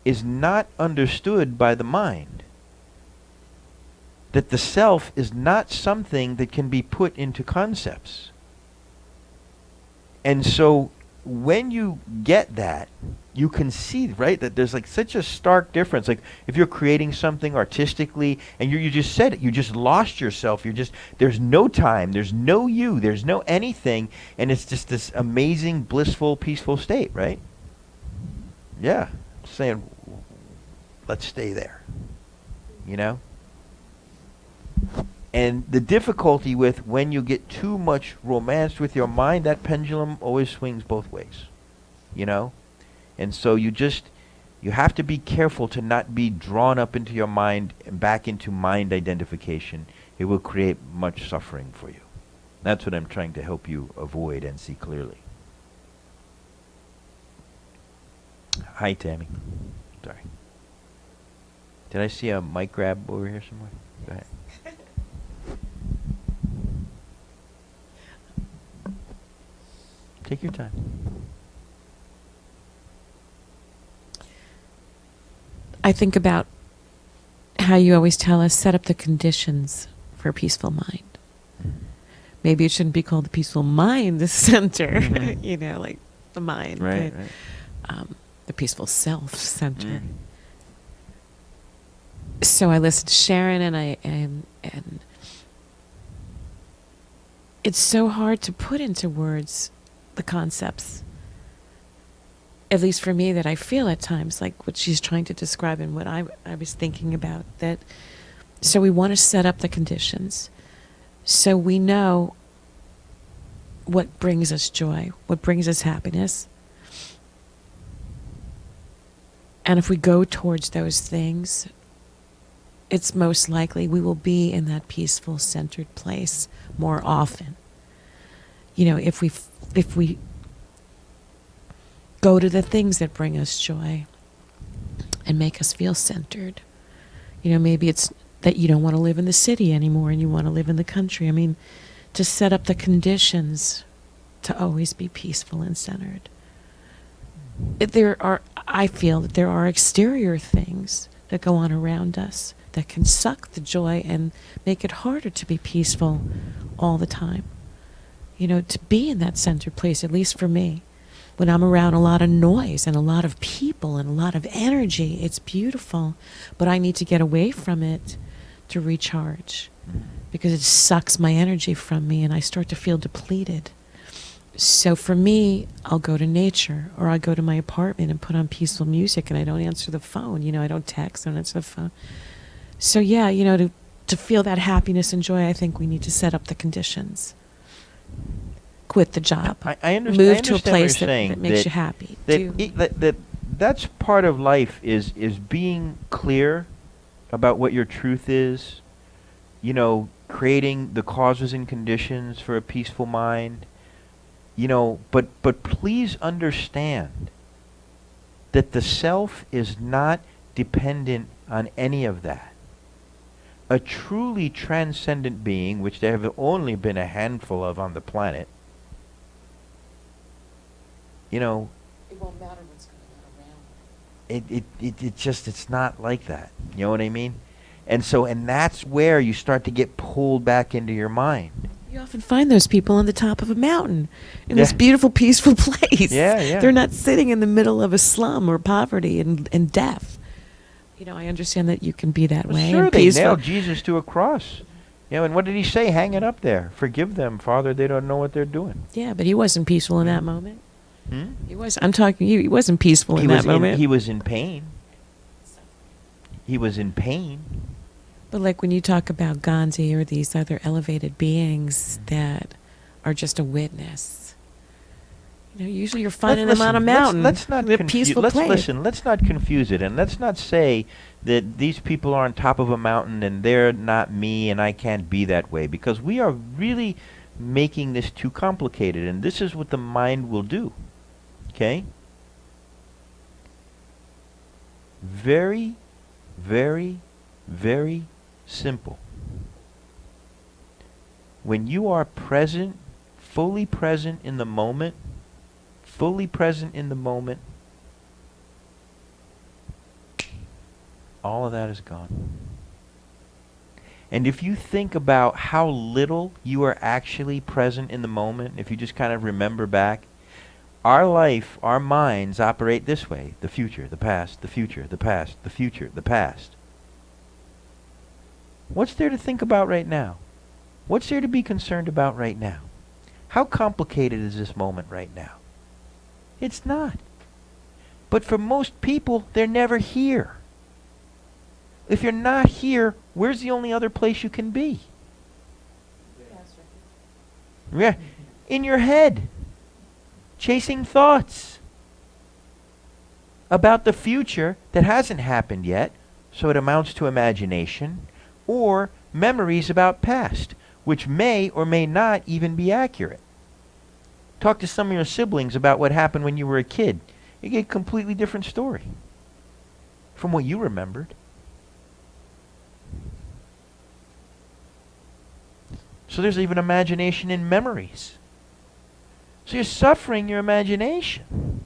Speaker 1: is not understood by the mind. That the self is not something that can be put into concepts. And so when you get that, you can see, right, that there's like such a stark difference. Like if you're creating something artistically and you just said it, you just lost yourself. There's no time, there's no you, there's no anything, and it's just this amazing, blissful, peaceful state, right? Yeah, saying, let's stay there, you know? And the difficulty with when you get too much romance with your mind, that pendulum always swings both ways, you know? And so you have to be careful to not be drawn up into your mind and back into mind identification. It will create much suffering for you. That's what I'm trying to help you avoid and see clearly. Hi, Tammy. Sorry. Did I see a mic grab over here somewhere? Go ahead. Take your time.
Speaker 4: I think about how you always tell us, set up the conditions for a peaceful mind. Maybe it shouldn't be called the peaceful mind center, you know, like the mind.
Speaker 1: Right,
Speaker 4: but,
Speaker 1: right.
Speaker 4: the peaceful self center. So I listened to Sharon, and it's so hard to put into words the concepts, at least for me, that I feel at times, like what she's trying to describe and what I was thinking about. That, so we want to set up the conditions so we know what brings us joy, what brings us happiness. And if we go towards those things, it's most likely we will be in that peaceful, centered place more often. You know, if we go to the things that bring us joy and make us feel centered. You know, maybe it's that you don't want to live in the city anymore and you want to live in the country. I mean, to set up the conditions to always be peaceful and centered. I feel that there are exterior things that go on around us that can suck the joy and make it harder to be peaceful all the time. You know, to be in that centered place, at least for me, when I'm around a lot of noise and a lot of people and a lot of energy, it's beautiful, but I need to get away from it to recharge because it sucks my energy from me and I start to feel depleted. So for me, I'll go to nature or I'll go to my apartment and put on peaceful music and I don't answer the phone. You know, I don't text, I don't answer the phone. So yeah, you know, to feel that happiness and joy, I think we need to set up the conditions. quit the job.
Speaker 1: I understand.
Speaker 4: Move
Speaker 1: I
Speaker 4: to a
Speaker 1: understand
Speaker 4: place
Speaker 1: what you're saying,
Speaker 4: that makes
Speaker 1: that,
Speaker 4: you happy.
Speaker 1: that's part of life is being clear about what your truth is. You know, creating the causes and conditions for a peaceful mind. You know, but please understand that the self is not dependent on any of that. A truly transcendent being, which there have only been a handful of on the planet, you know,
Speaker 4: It won't matter what's going on around.
Speaker 1: it's not like that. You know what I mean? And that's where you start to get pulled back into your mind.
Speaker 4: You often find those people on the top of a mountain in
Speaker 1: Yeah.
Speaker 4: this beautiful, peaceful place.
Speaker 1: Yeah, yeah.
Speaker 4: They're not sitting in the middle of a slum or poverty and death. You know, I understand that you can be that
Speaker 1: Well,
Speaker 4: way.
Speaker 1: sure,
Speaker 4: and
Speaker 1: they
Speaker 4: peaceful.
Speaker 1: nailed Jesus to a cross. You know, and what did he say? Hang it up there. Forgive them, Father. They don't know what they're doing.
Speaker 4: Yeah, but he wasn't peaceful in that moment.
Speaker 1: Hmm?
Speaker 4: He was. I'm talking. He wasn't peaceful in that moment.
Speaker 1: He was in pain. He was in pain.
Speaker 4: But like when you talk about Gandhi or these other elevated beings that are just a witness, you know, usually you're finding them on a mountain.
Speaker 1: Let's not
Speaker 4: in a peaceful place.
Speaker 1: listen. Let's not confuse it, and let's not say that these people are on top of a mountain and they're not me, and I can't be that way, because we are really making this too complicated, and this is what the mind will do. Okay? Very, very, very simple. When you are present, fully present in the moment, all of that is gone. And if you think about how little you are actually present in the moment, if you just kind of remember back, our life, our minds operate this way: the future, the past, the future, the past, the future, the past. What's there to think about right now? What's there to be concerned about right now? How complicated is this moment right now? It's not. But for most people, they're never here. If you're not here, where's the only other place you can be? Yeah, in your head, chasing thoughts about the future that hasn't happened yet, so it amounts to imagination, or memories about past, which may or may not even be accurate. Talk to some of your siblings about what happened when you were a kid. You get a completely different story from what you remembered. So there's even imagination in memories. So you're suffering your imagination.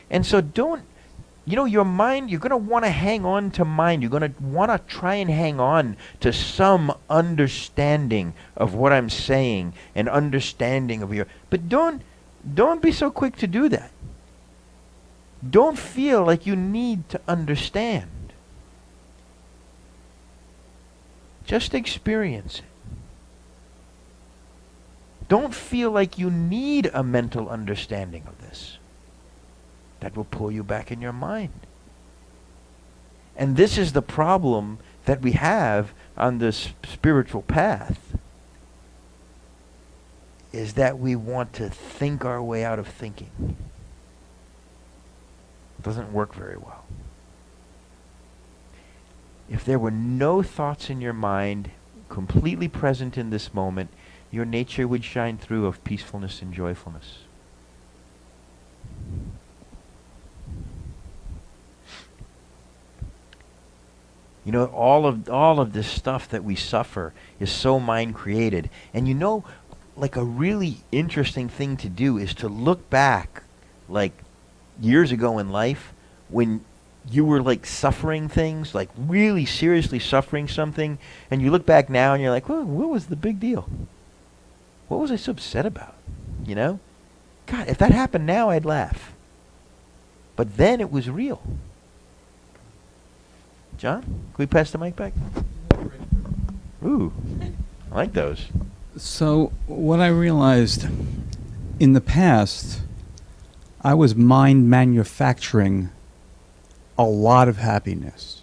Speaker 1: And so don't, you know, your mind, you're going to want to hang on to mind. You're going to want to try and hang on to some understanding of what I'm saying, and understanding of your, but don't be so quick to do that. Don't feel like you need to understand. Just experience it. Don't feel like you need a mental understanding of this. That will pull you back in your mind. And this is the problem that we have on this spiritual path, is that we want to think our way out of thinking. It doesn't work very well. If there were no thoughts in your mind, completely present in this moment, your nature would shine through of peacefulness and joyfulness. You know, all of this stuff that we suffer is so mind created. And you know, like a really interesting thing to do is to look back, like years ago in life, when you were like suffering things, like really seriously suffering something, and you look back now and you're like, well, what was the big deal? What was I so upset about? You know? God, if that happened now, I'd laugh. But then it was real. John, can we pass the mic back? Ooh, I like those.
Speaker 2: So what I realized in the past, I was mind manufacturing a lot of happiness.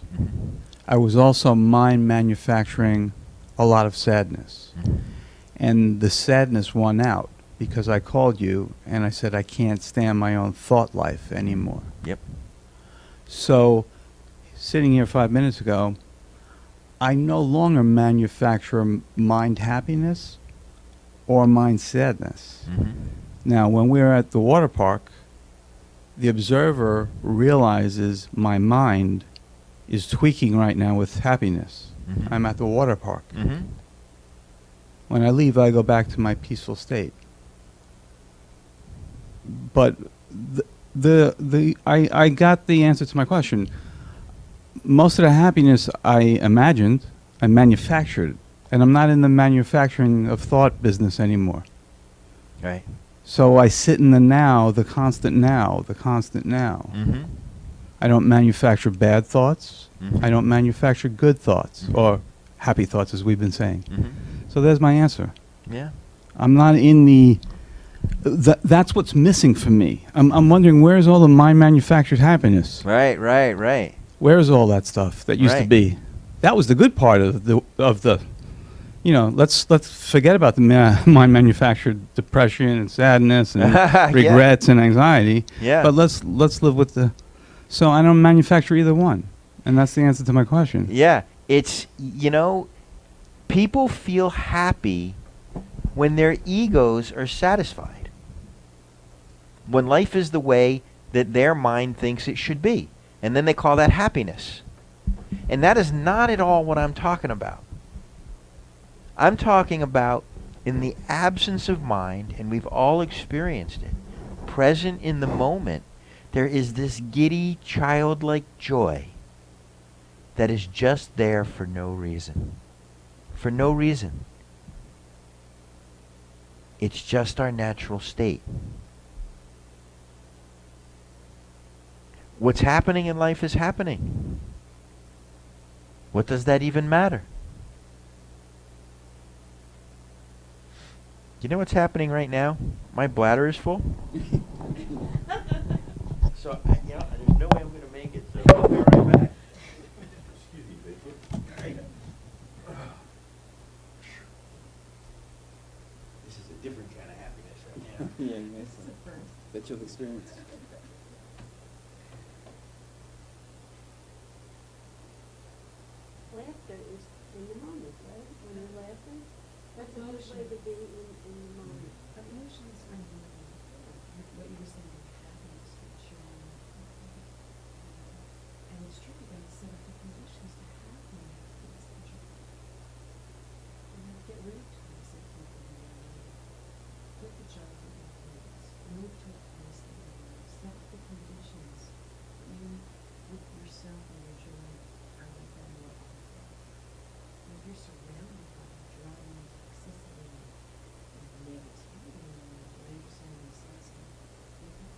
Speaker 2: I was also mind manufacturing a lot of sadness.
Speaker 1: Mhm.
Speaker 2: And the sadness won out because I called you and I said I can't stand my own thought life anymore.
Speaker 1: Yep.
Speaker 2: So, sitting here 5 minutes ago, I no longer manufacture mind happiness or mind sadness.
Speaker 1: Mhm.
Speaker 2: Now, when we're at the water park, the observer realizes my mind is tweaking right now with happiness.
Speaker 1: Mhm.
Speaker 2: I'm at the water park.
Speaker 1: Mhm.
Speaker 2: When I leave, I go back to my peaceful state. But I got the answer to my question. Most of the happiness I imagined, I manufactured, and I'm not in the manufacturing of thought business anymore.
Speaker 1: Right.
Speaker 2: So I sit in the now, the constant now, the constant now.
Speaker 1: Mhm.
Speaker 2: I don't manufacture bad thoughts.
Speaker 1: Mhm.
Speaker 2: I don't manufacture good thoughts,
Speaker 1: Mhm.
Speaker 2: or happy thoughts, as we've been saying.
Speaker 1: Mhm.
Speaker 2: So there's my answer.
Speaker 1: Yeah.
Speaker 2: I'm not in the... that's what's missing for me. I'm wondering, where's all the mind manufactured happiness?
Speaker 1: Right. Right. Right.
Speaker 2: Where's all that stuff that used to
Speaker 1: Right.
Speaker 2: be? That was the good part of the you know, let's forget about the mind manufactured depression and sadness and
Speaker 1: Yeah.
Speaker 2: regrets and anxiety.
Speaker 1: Yeah.
Speaker 2: But let's live with the... So I don't manufacture either one. And that's the answer to my question.
Speaker 1: Yeah. It's, people feel happy when their egos are satisfied. When life is the way that their mind thinks it should be. And then they call that happiness. And that is not at all what I'm talking about. I'm talking about in the absence of mind, and we've all experienced it, present in the moment, there is this giddy, childlike joy that is just there for no reason. For no reason. It's just our natural state. What's happening in life is happening. What does that even matter? You know what's happening right now? My bladder is full. So, there's no way I'm going to make it, so I'll be right back. Excuse me, Bigfoot. All right. This is a different kind of happiness right now.
Speaker 5: Yeah, nice. That you'll experience.
Speaker 3: Laughter is in the moment, right? When you're laughing, that's a good way to be in the moment.
Speaker 6: Emotions are moving. What you were saying, like happiness, joy. And it's true, you gotta set up the conditions to have more happiness and joy. You have to get rid of toxic people in your life. Put the joy in your place. Move to a place that you love. Set up the conditions that you, with yourself and your joy, are like that more often. And if you're surrounded by drama and toxicity and negativity in your life, I understand the Satsang, you have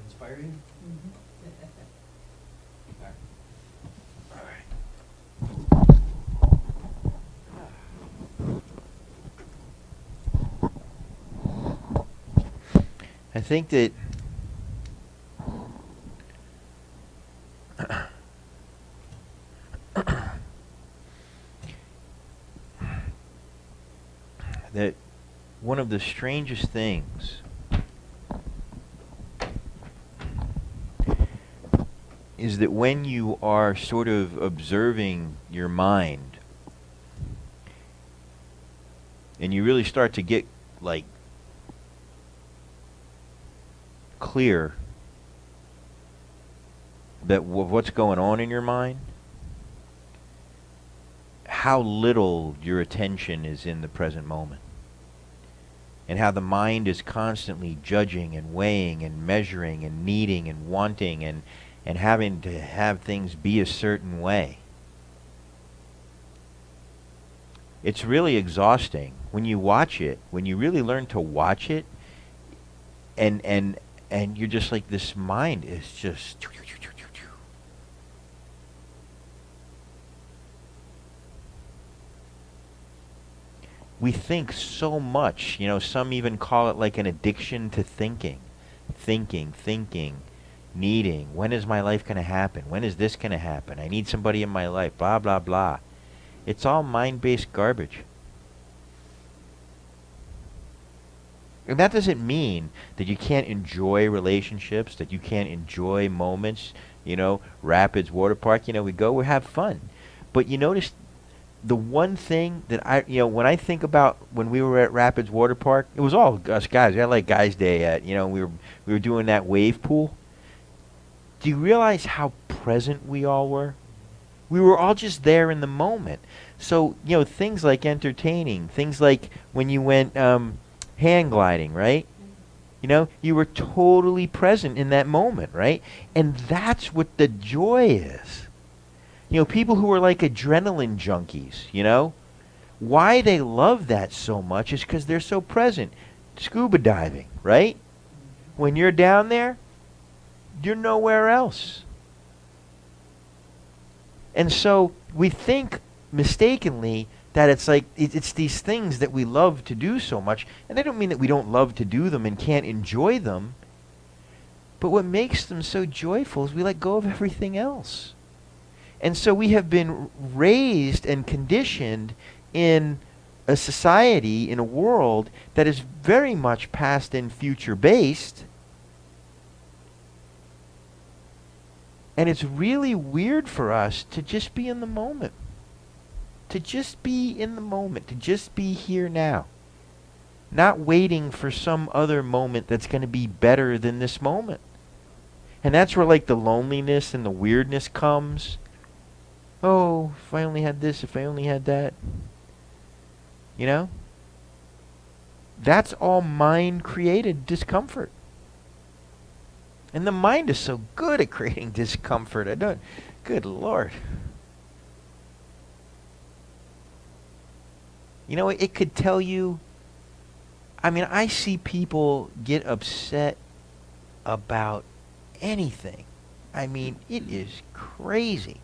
Speaker 5: Inspire you?
Speaker 1: I think that that one of the strangest things is that when you are sort of observing your mind and you really start to get like clear that what's going on in your mind, how little your attention is in the present moment, and how the mind is constantly judging and weighing and measuring and needing and wanting and having to have things be a certain way. It's really exhausting when you watch it, when you really learn to watch it, and you're just like, this mind is just... We think so much, some even call it like an addiction to thinking. Thinking, needing. When is my life going to happen? When is this going to happen? I need somebody in my life, blah, blah, blah. It's all mind-based garbage. And that doesn't mean that you can't enjoy relationships, that you can't enjoy moments, Rapids, water park, we go, we have fun. But you notice the one thing that when I think about when we were at Rapids Water Park, it was all us guys. We had like guys' day at, we were doing that wave pool. Do you realize how present we all were? We were all just there in the moment. So, things like entertaining, things like when you went hang gliding, right? You were totally present in that moment, right? And that's what the joy is. People who are like adrenaline junkies, why they love that so much is because they're so present. Scuba diving, right? When you're down there, you're nowhere else. And so we think mistakenly that it's like it's these things that we love to do so much, and I don't mean that we don't love to do them and can't enjoy them, but what makes them so joyful is we let go of everything else. And so we have been raised and conditioned in a society, in a world that is very much past and future based. And it's really weird for us to just be in the moment. To just be in the moment. To just be here now. Not waiting for some other moment that's going to be better than this moment. And that's where like the loneliness and the weirdness comes. Oh, if I only had this, if I only had that. That's all mind-created discomfort. And the mind is so good at creating discomfort. Good Lord. It could tell you, I see people get upset about anything. It is crazy.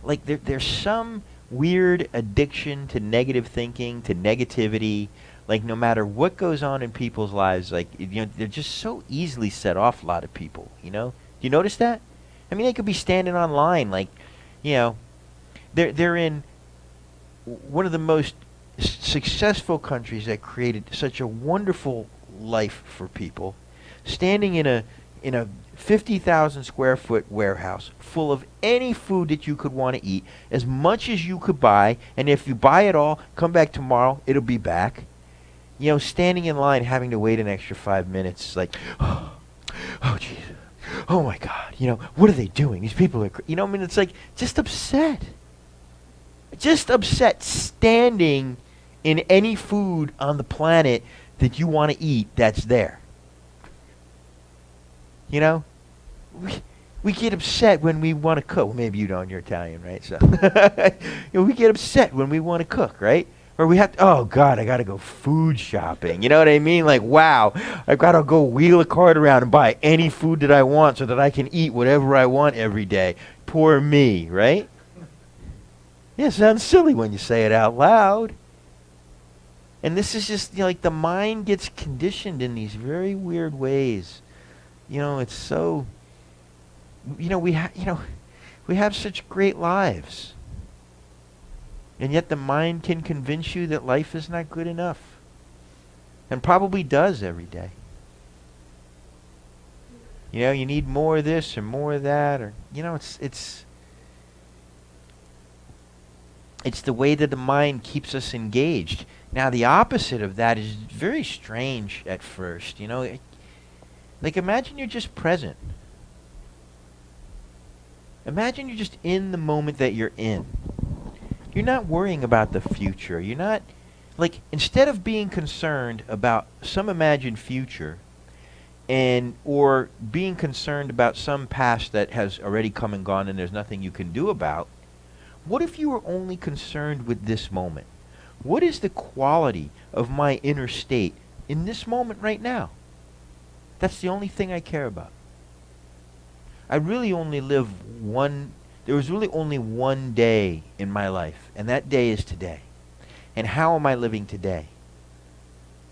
Speaker 1: Like there's some weird addiction to negative thinking, to negativity. Like no matter what goes on in people's lives, like they're just so easily set off. A lot of people, Do you notice that? They could be standing online, like, they're in one of the most successful countries that created such a wonderful life for people, standing in a 50,000 square foot warehouse full of any food that you could want to eat, as much as you could buy, and if you buy it all, come back tomorrow, it'll be back. Standing in line, having to wait an extra 5 minutes, like, oh jeez, oh my God, what are they doing? These people are, it's like, just upset, standing in any food on the planet that you want to eat that's there. We get upset when we want to cook. Well, maybe you don't. You're Italian, right? So we get upset when we want to cook, right? Or we have to, oh God, I got to go food shopping. You know what I mean? Like, wow, I've got to go wheel a cart around and buy any food that I want so that I can eat whatever I want every day. Poor me, right? Yeah, it sounds silly when you say it out loud. And this is just, like the mind gets conditioned in these very weird ways. It's so, we have such great lives. And yet the mind can convince you that life is not good enough. And probably does every day. You need more of this or more of that, or it's the way that the mind keeps us engaged. Now the opposite of that is very strange at first, like imagine you're just present. Imagine you're just in the moment that you're in. You're not worrying about the future. You're not, like, instead of being concerned about some imagined future or being concerned about some past that has already come and gone and there's nothing you can do about, what if you were only concerned with this moment? What is the quality of my inner state in this moment right now? That's the only thing I care about. I really only live there was really only one day in my life, and that day is today. And how am I living today?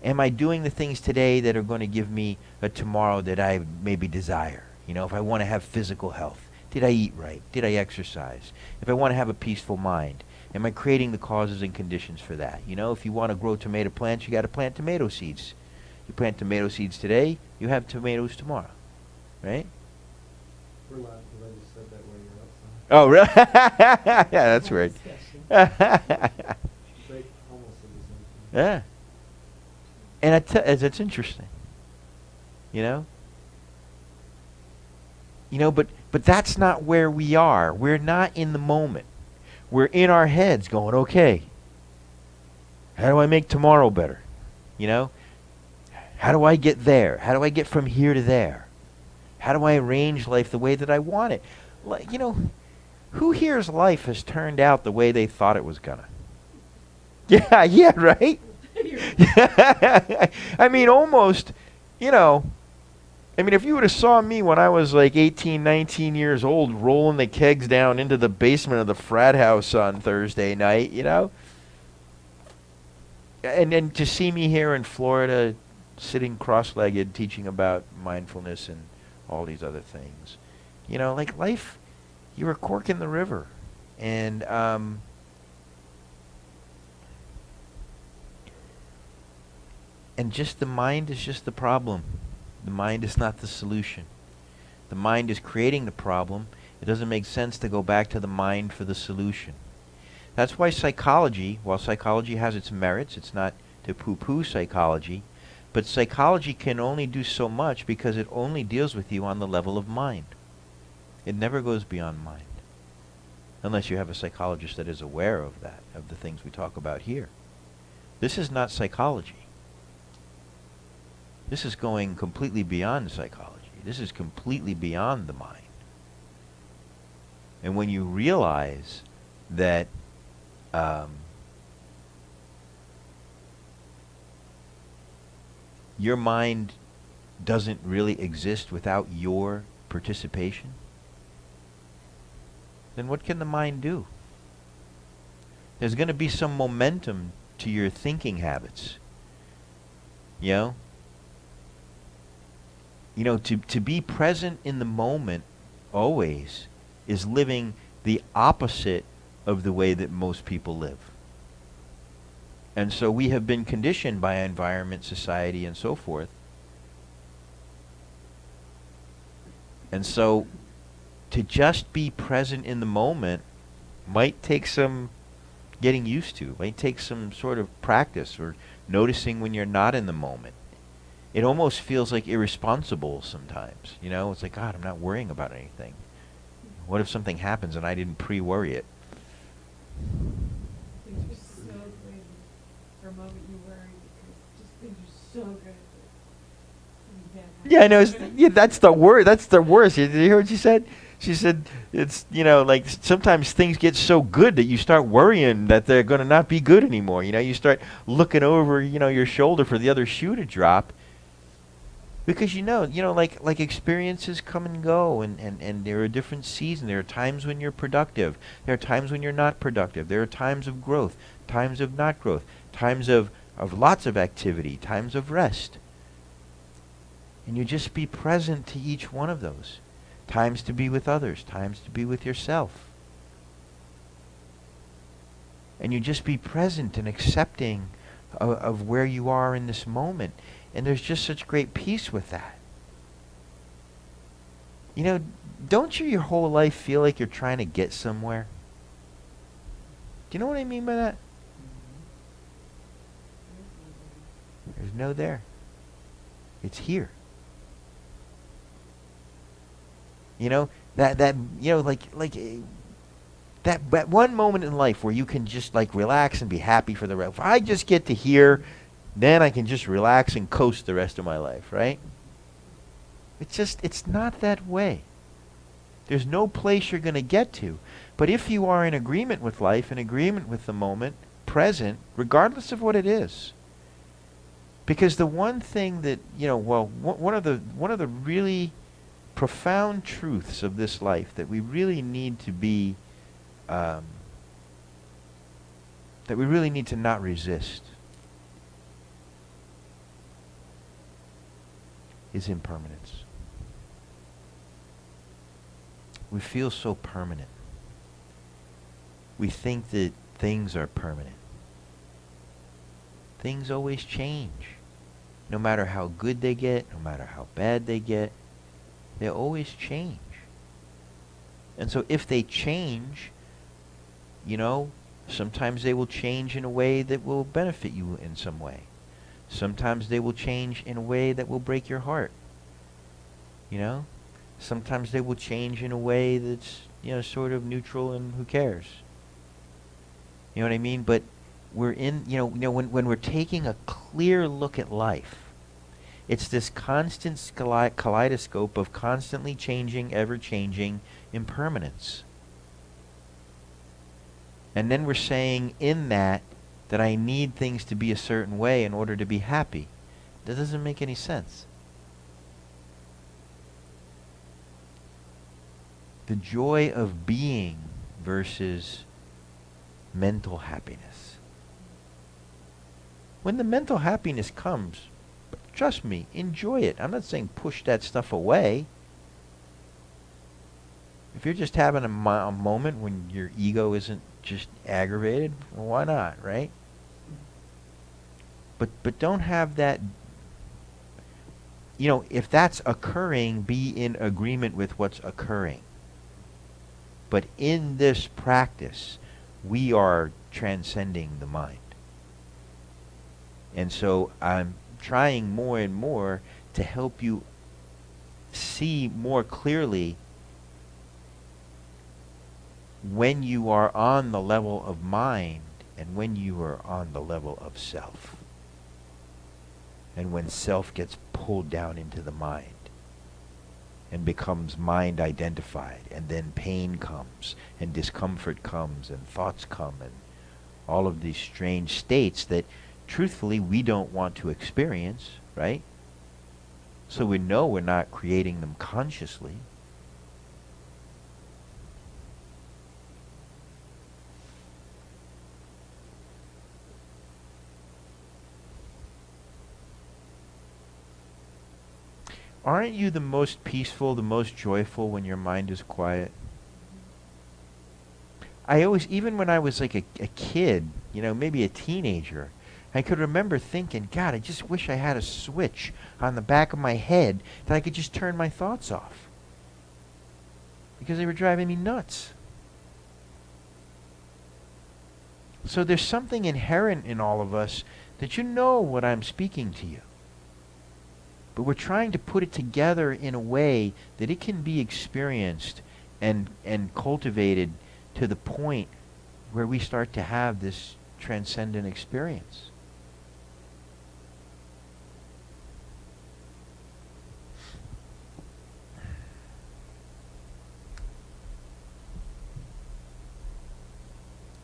Speaker 1: Am I doing the things today that are going to give me a tomorrow that I maybe desire? If I want to have physical health, did I eat right? Did I exercise? If I want to have a peaceful mind, am I creating the causes and conditions for that? If you want to grow tomato plants, you got to plant tomato seeds. You plant tomato seeds today, you have tomatoes tomorrow, right?
Speaker 5: We're allowed to register that way you're outside.
Speaker 1: Oh, really? Yeah, that's weird.
Speaker 5: It's like almost the same thing.
Speaker 1: Yeah. And it's interesting. But that's not where we are. We're not in the moment. We're in our heads going, okay, how do I make tomorrow better? How do I get there? How do I get from here to there? How do I arrange life the way that I want it? Who here's life has turned out the way they thought it was gonna? Yeah, right? I mean, almost, if you would have saw me when I was like 18, 19 years old rolling the kegs down into the basement of the frat house on Thursday night, and then to see me here in Florida sitting cross-legged teaching about mindfulness and all these other things. Like life, you're a cork in the river. And just the mind is just the problem. The mind is not the solution. The mind is creating the problem. It doesn't make sense to go back to the mind for the solution. That's why psychology, while psychology has its merits, it's not to poo-poo psychology, but psychology can only do so much because it only deals with you on the level of mind. It never goes beyond mind. Unless you have a psychologist that is aware of that, of the things we talk about here. This is not psychology. This is going completely beyond psychology. This is completely beyond the mind. And when you realize that your mind doesn't really exist without your participation, then what can the mind do? There's going to be some momentum to your thinking habits. To be present in the moment always is living the opposite of the way that most people live. And so we have been conditioned by environment, society, and so forth. And so to just be present in the moment might take some getting used to, might take some sort of practice or noticing when you're not in the moment. It almost feels like irresponsible sometimes. It's like, God, I'm not worrying about anything. What if something happens and I didn't pre-worry it?
Speaker 6: Things are so great. For a moment you worry because just things are so good.
Speaker 1: Yeah, I know. That's the word. That's the worst. Did you hear what she said? She said it's, like sometimes things get so good that you start worrying that they're going to not be good anymore. You start looking over, your shoulder for the other shoe to drop because like experiences come and go, and there are different seasons. There are times when you're productive. There are times when you're not productive. There are times of growth, times of not growth, times of lots of activity, times of rest. And you just be present to each one of those. Times to be with others, times to be with yourself. And you just be present and accepting of where you are in this moment. And there's just such great peace with that. Don't you your whole life feel like you're trying to get somewhere? Do you know what I mean by that? There's no there. It's here. That one moment in life where you can just like relax and be happy for the rest. If I just get to here, then I can just relax and coast the rest of my life, right? It's not that way. There's no place you're going to get to. But if you are in agreement with life, in agreement with the moment, present, regardless of what it is. Because the one thing that, one of the really profound truths of this life that we really need to be, that we really need to not resist is impermanence. We feel so permanent. We think that things are permanent. Things always change. No matter how good they get, no matter how bad they get, they always change. And so if they change, sometimes they will change in a way that will benefit you in some way. Sometimes they will change in a way that will break your heart. Sometimes they will change in a way that's, sort of neutral and who cares. You know what I mean? But we're in, when we're taking a clear look at life, it's this constant kaleidoscope of constantly changing, ever-changing impermanence. And then we're saying in that I need things to be a certain way in order to be happy. That doesn't make any sense. The joy of being versus mental happiness. When the mental happiness comes, trust me, enjoy it. I'm not saying push that stuff away. If you're just having a moment when your ego isn't just aggravated, well, why not, right? But don't have that. If that's occurring, be in agreement with what's occurring. But in this practice, we are transcending the mind. And so I'm trying more and more to help you see more clearly when you are on the level of mind and when you are on the level of self. And when self gets pulled down into the mind and becomes mind identified, and then pain comes and discomfort comes and thoughts come and all of these strange states that truthfully we don't want to experience, right? So we know we're not creating them consciously. Aren't you the most peaceful, the most joyful when your mind is quiet? I always, even when I was like a kid, maybe a teenager, I could remember thinking, God, I just wish I had a switch on the back of my head that I could just turn my thoughts off. Because they were driving me nuts. So there's something inherent in all of us that what I'm speaking to you. But we're trying to put it together in a way that it can be experienced and cultivated to the point where we start to have this transcendent experience.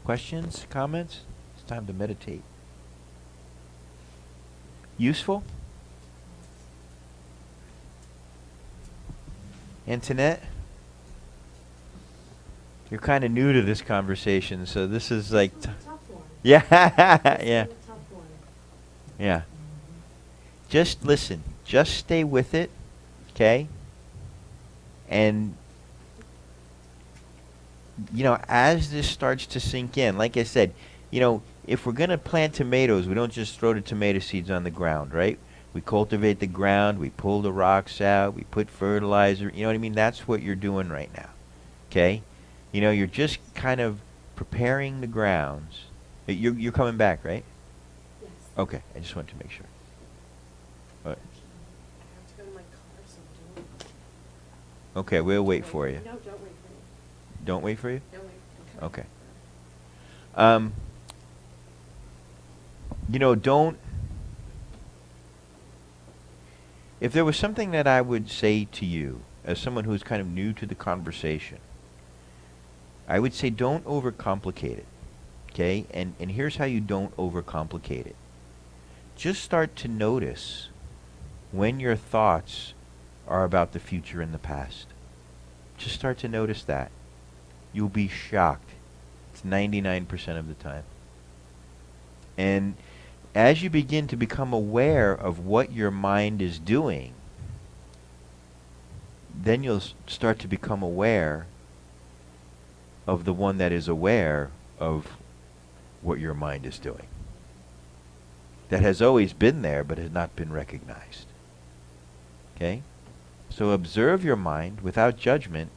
Speaker 1: Questions? Comments? It's time to meditate. Useful? Antoinette? You're kind of new to this conversation, so this is like...
Speaker 6: It's a tough one.
Speaker 1: Yeah,
Speaker 6: It's
Speaker 1: yeah,
Speaker 6: been a tough one.
Speaker 1: yeah. Just listen. Just stay with it, okay? And, you know, as this starts to sink in, like I said, you know, if we're going to plant tomatoes, we don't just throw the tomato seeds on the ground, right? We cultivate the ground, we pull the rocks out, we put fertilizer, you know what I mean? That's what you're doing right now, okay? You know, you're just kind of preparing the grounds. You're coming back, right?
Speaker 6: Yes.
Speaker 1: Okay, I just wanted to make sure. All right.
Speaker 6: I have to go to my car, so don't.
Speaker 1: Okay, we'll wait for you.
Speaker 6: No, don't wait for me.
Speaker 1: Don't wait for you?
Speaker 6: Don't wait.
Speaker 1: Okay. You know, don't... If there was something that I would say to you, as someone who's kind of new to the conversation, I would say don't overcomplicate it, okay? And here's how you don't overcomplicate it. Just start to notice when your thoughts are about the future and the past. Just start to notice that. You'll be shocked. It's 99% of the time. And as you begin to become aware of what your mind is doing, then you'll start to become aware of the one that is aware of what your mind is doing. That has always been there but has not been recognized. Okay? So observe your mind without judgment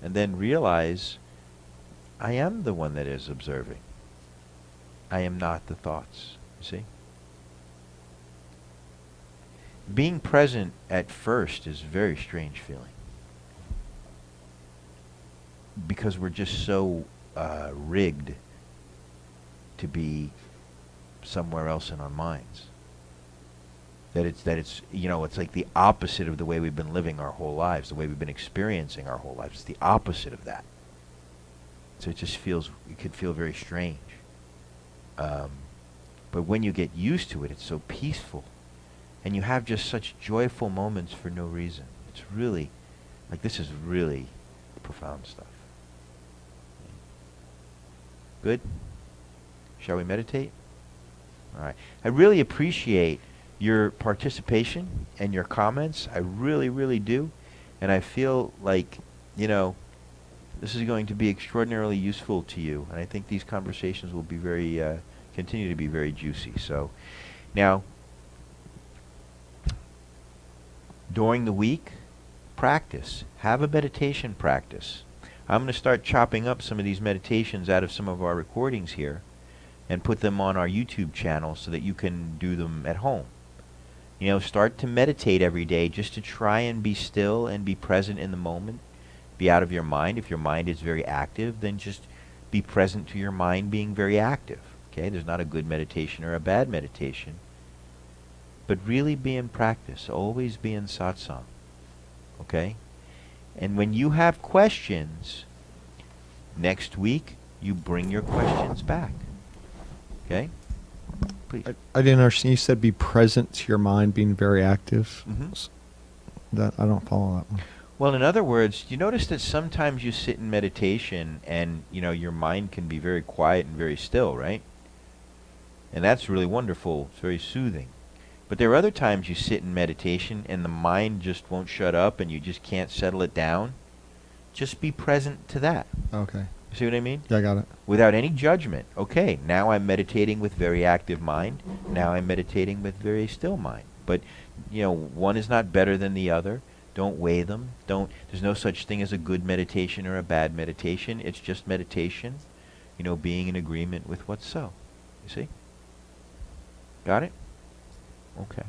Speaker 1: and then realize, I am the one that is observing. I am not the thoughts. You see? Being present at first is a very strange feeling. Because we're just so rigged to be somewhere else in our minds. That it's you know, it's like the opposite of the way we've been living our whole lives, the way we've been experiencing our whole lives. It's the opposite of that. So it just feels, it could feel very strange. But when you get used to it, it's so peaceful. And you have just such joyful moments for no reason. It's really, like, this is really profound stuff. Good? Shall we meditate? All right. I really appreciate your participation and your comments. I really, really do. And I feel like, you know, this is going to be extraordinarily useful to you. And I think these conversations will be very, continue to be very juicy. So, now, during the week, practice. Have a meditation practice. I'm going to start chopping up some of these meditations out of some of our recordings here and put them on our YouTube channel so that you can do them at home. You know, start to meditate every day just to try and be still and be present in the moment. Be out of your mind. If your mind is very active, then just be present to your mind being very active. Okay? There's not a good meditation or a bad meditation. But really be in practice. Always be in satsang. Okay? And when you have questions, next week, you bring your questions back. Okay? Please.
Speaker 5: I didn't understand. You said be present to your mind, being very active.
Speaker 1: Mhm.
Speaker 5: That I don't follow that one.
Speaker 1: Well, in other words, you notice that sometimes you sit in meditation and, you know, your mind can be very quiet and very still, right? And that's really wonderful. It's very soothing. But there are other times you sit in meditation and the mind just won't shut up and you just can't settle it down. Just be present to that.
Speaker 5: Okay.
Speaker 1: You see what I mean?
Speaker 5: Yeah, I got it.
Speaker 1: Without any judgment. Okay, now I'm meditating with very active mind. Now I'm meditating with very still mind. But, you know, one is not better than the other. Don't weigh them. There's no such thing as a good meditation or a bad meditation. It's just meditation, you know, being in agreement with what's so. You see? Got it? Okay.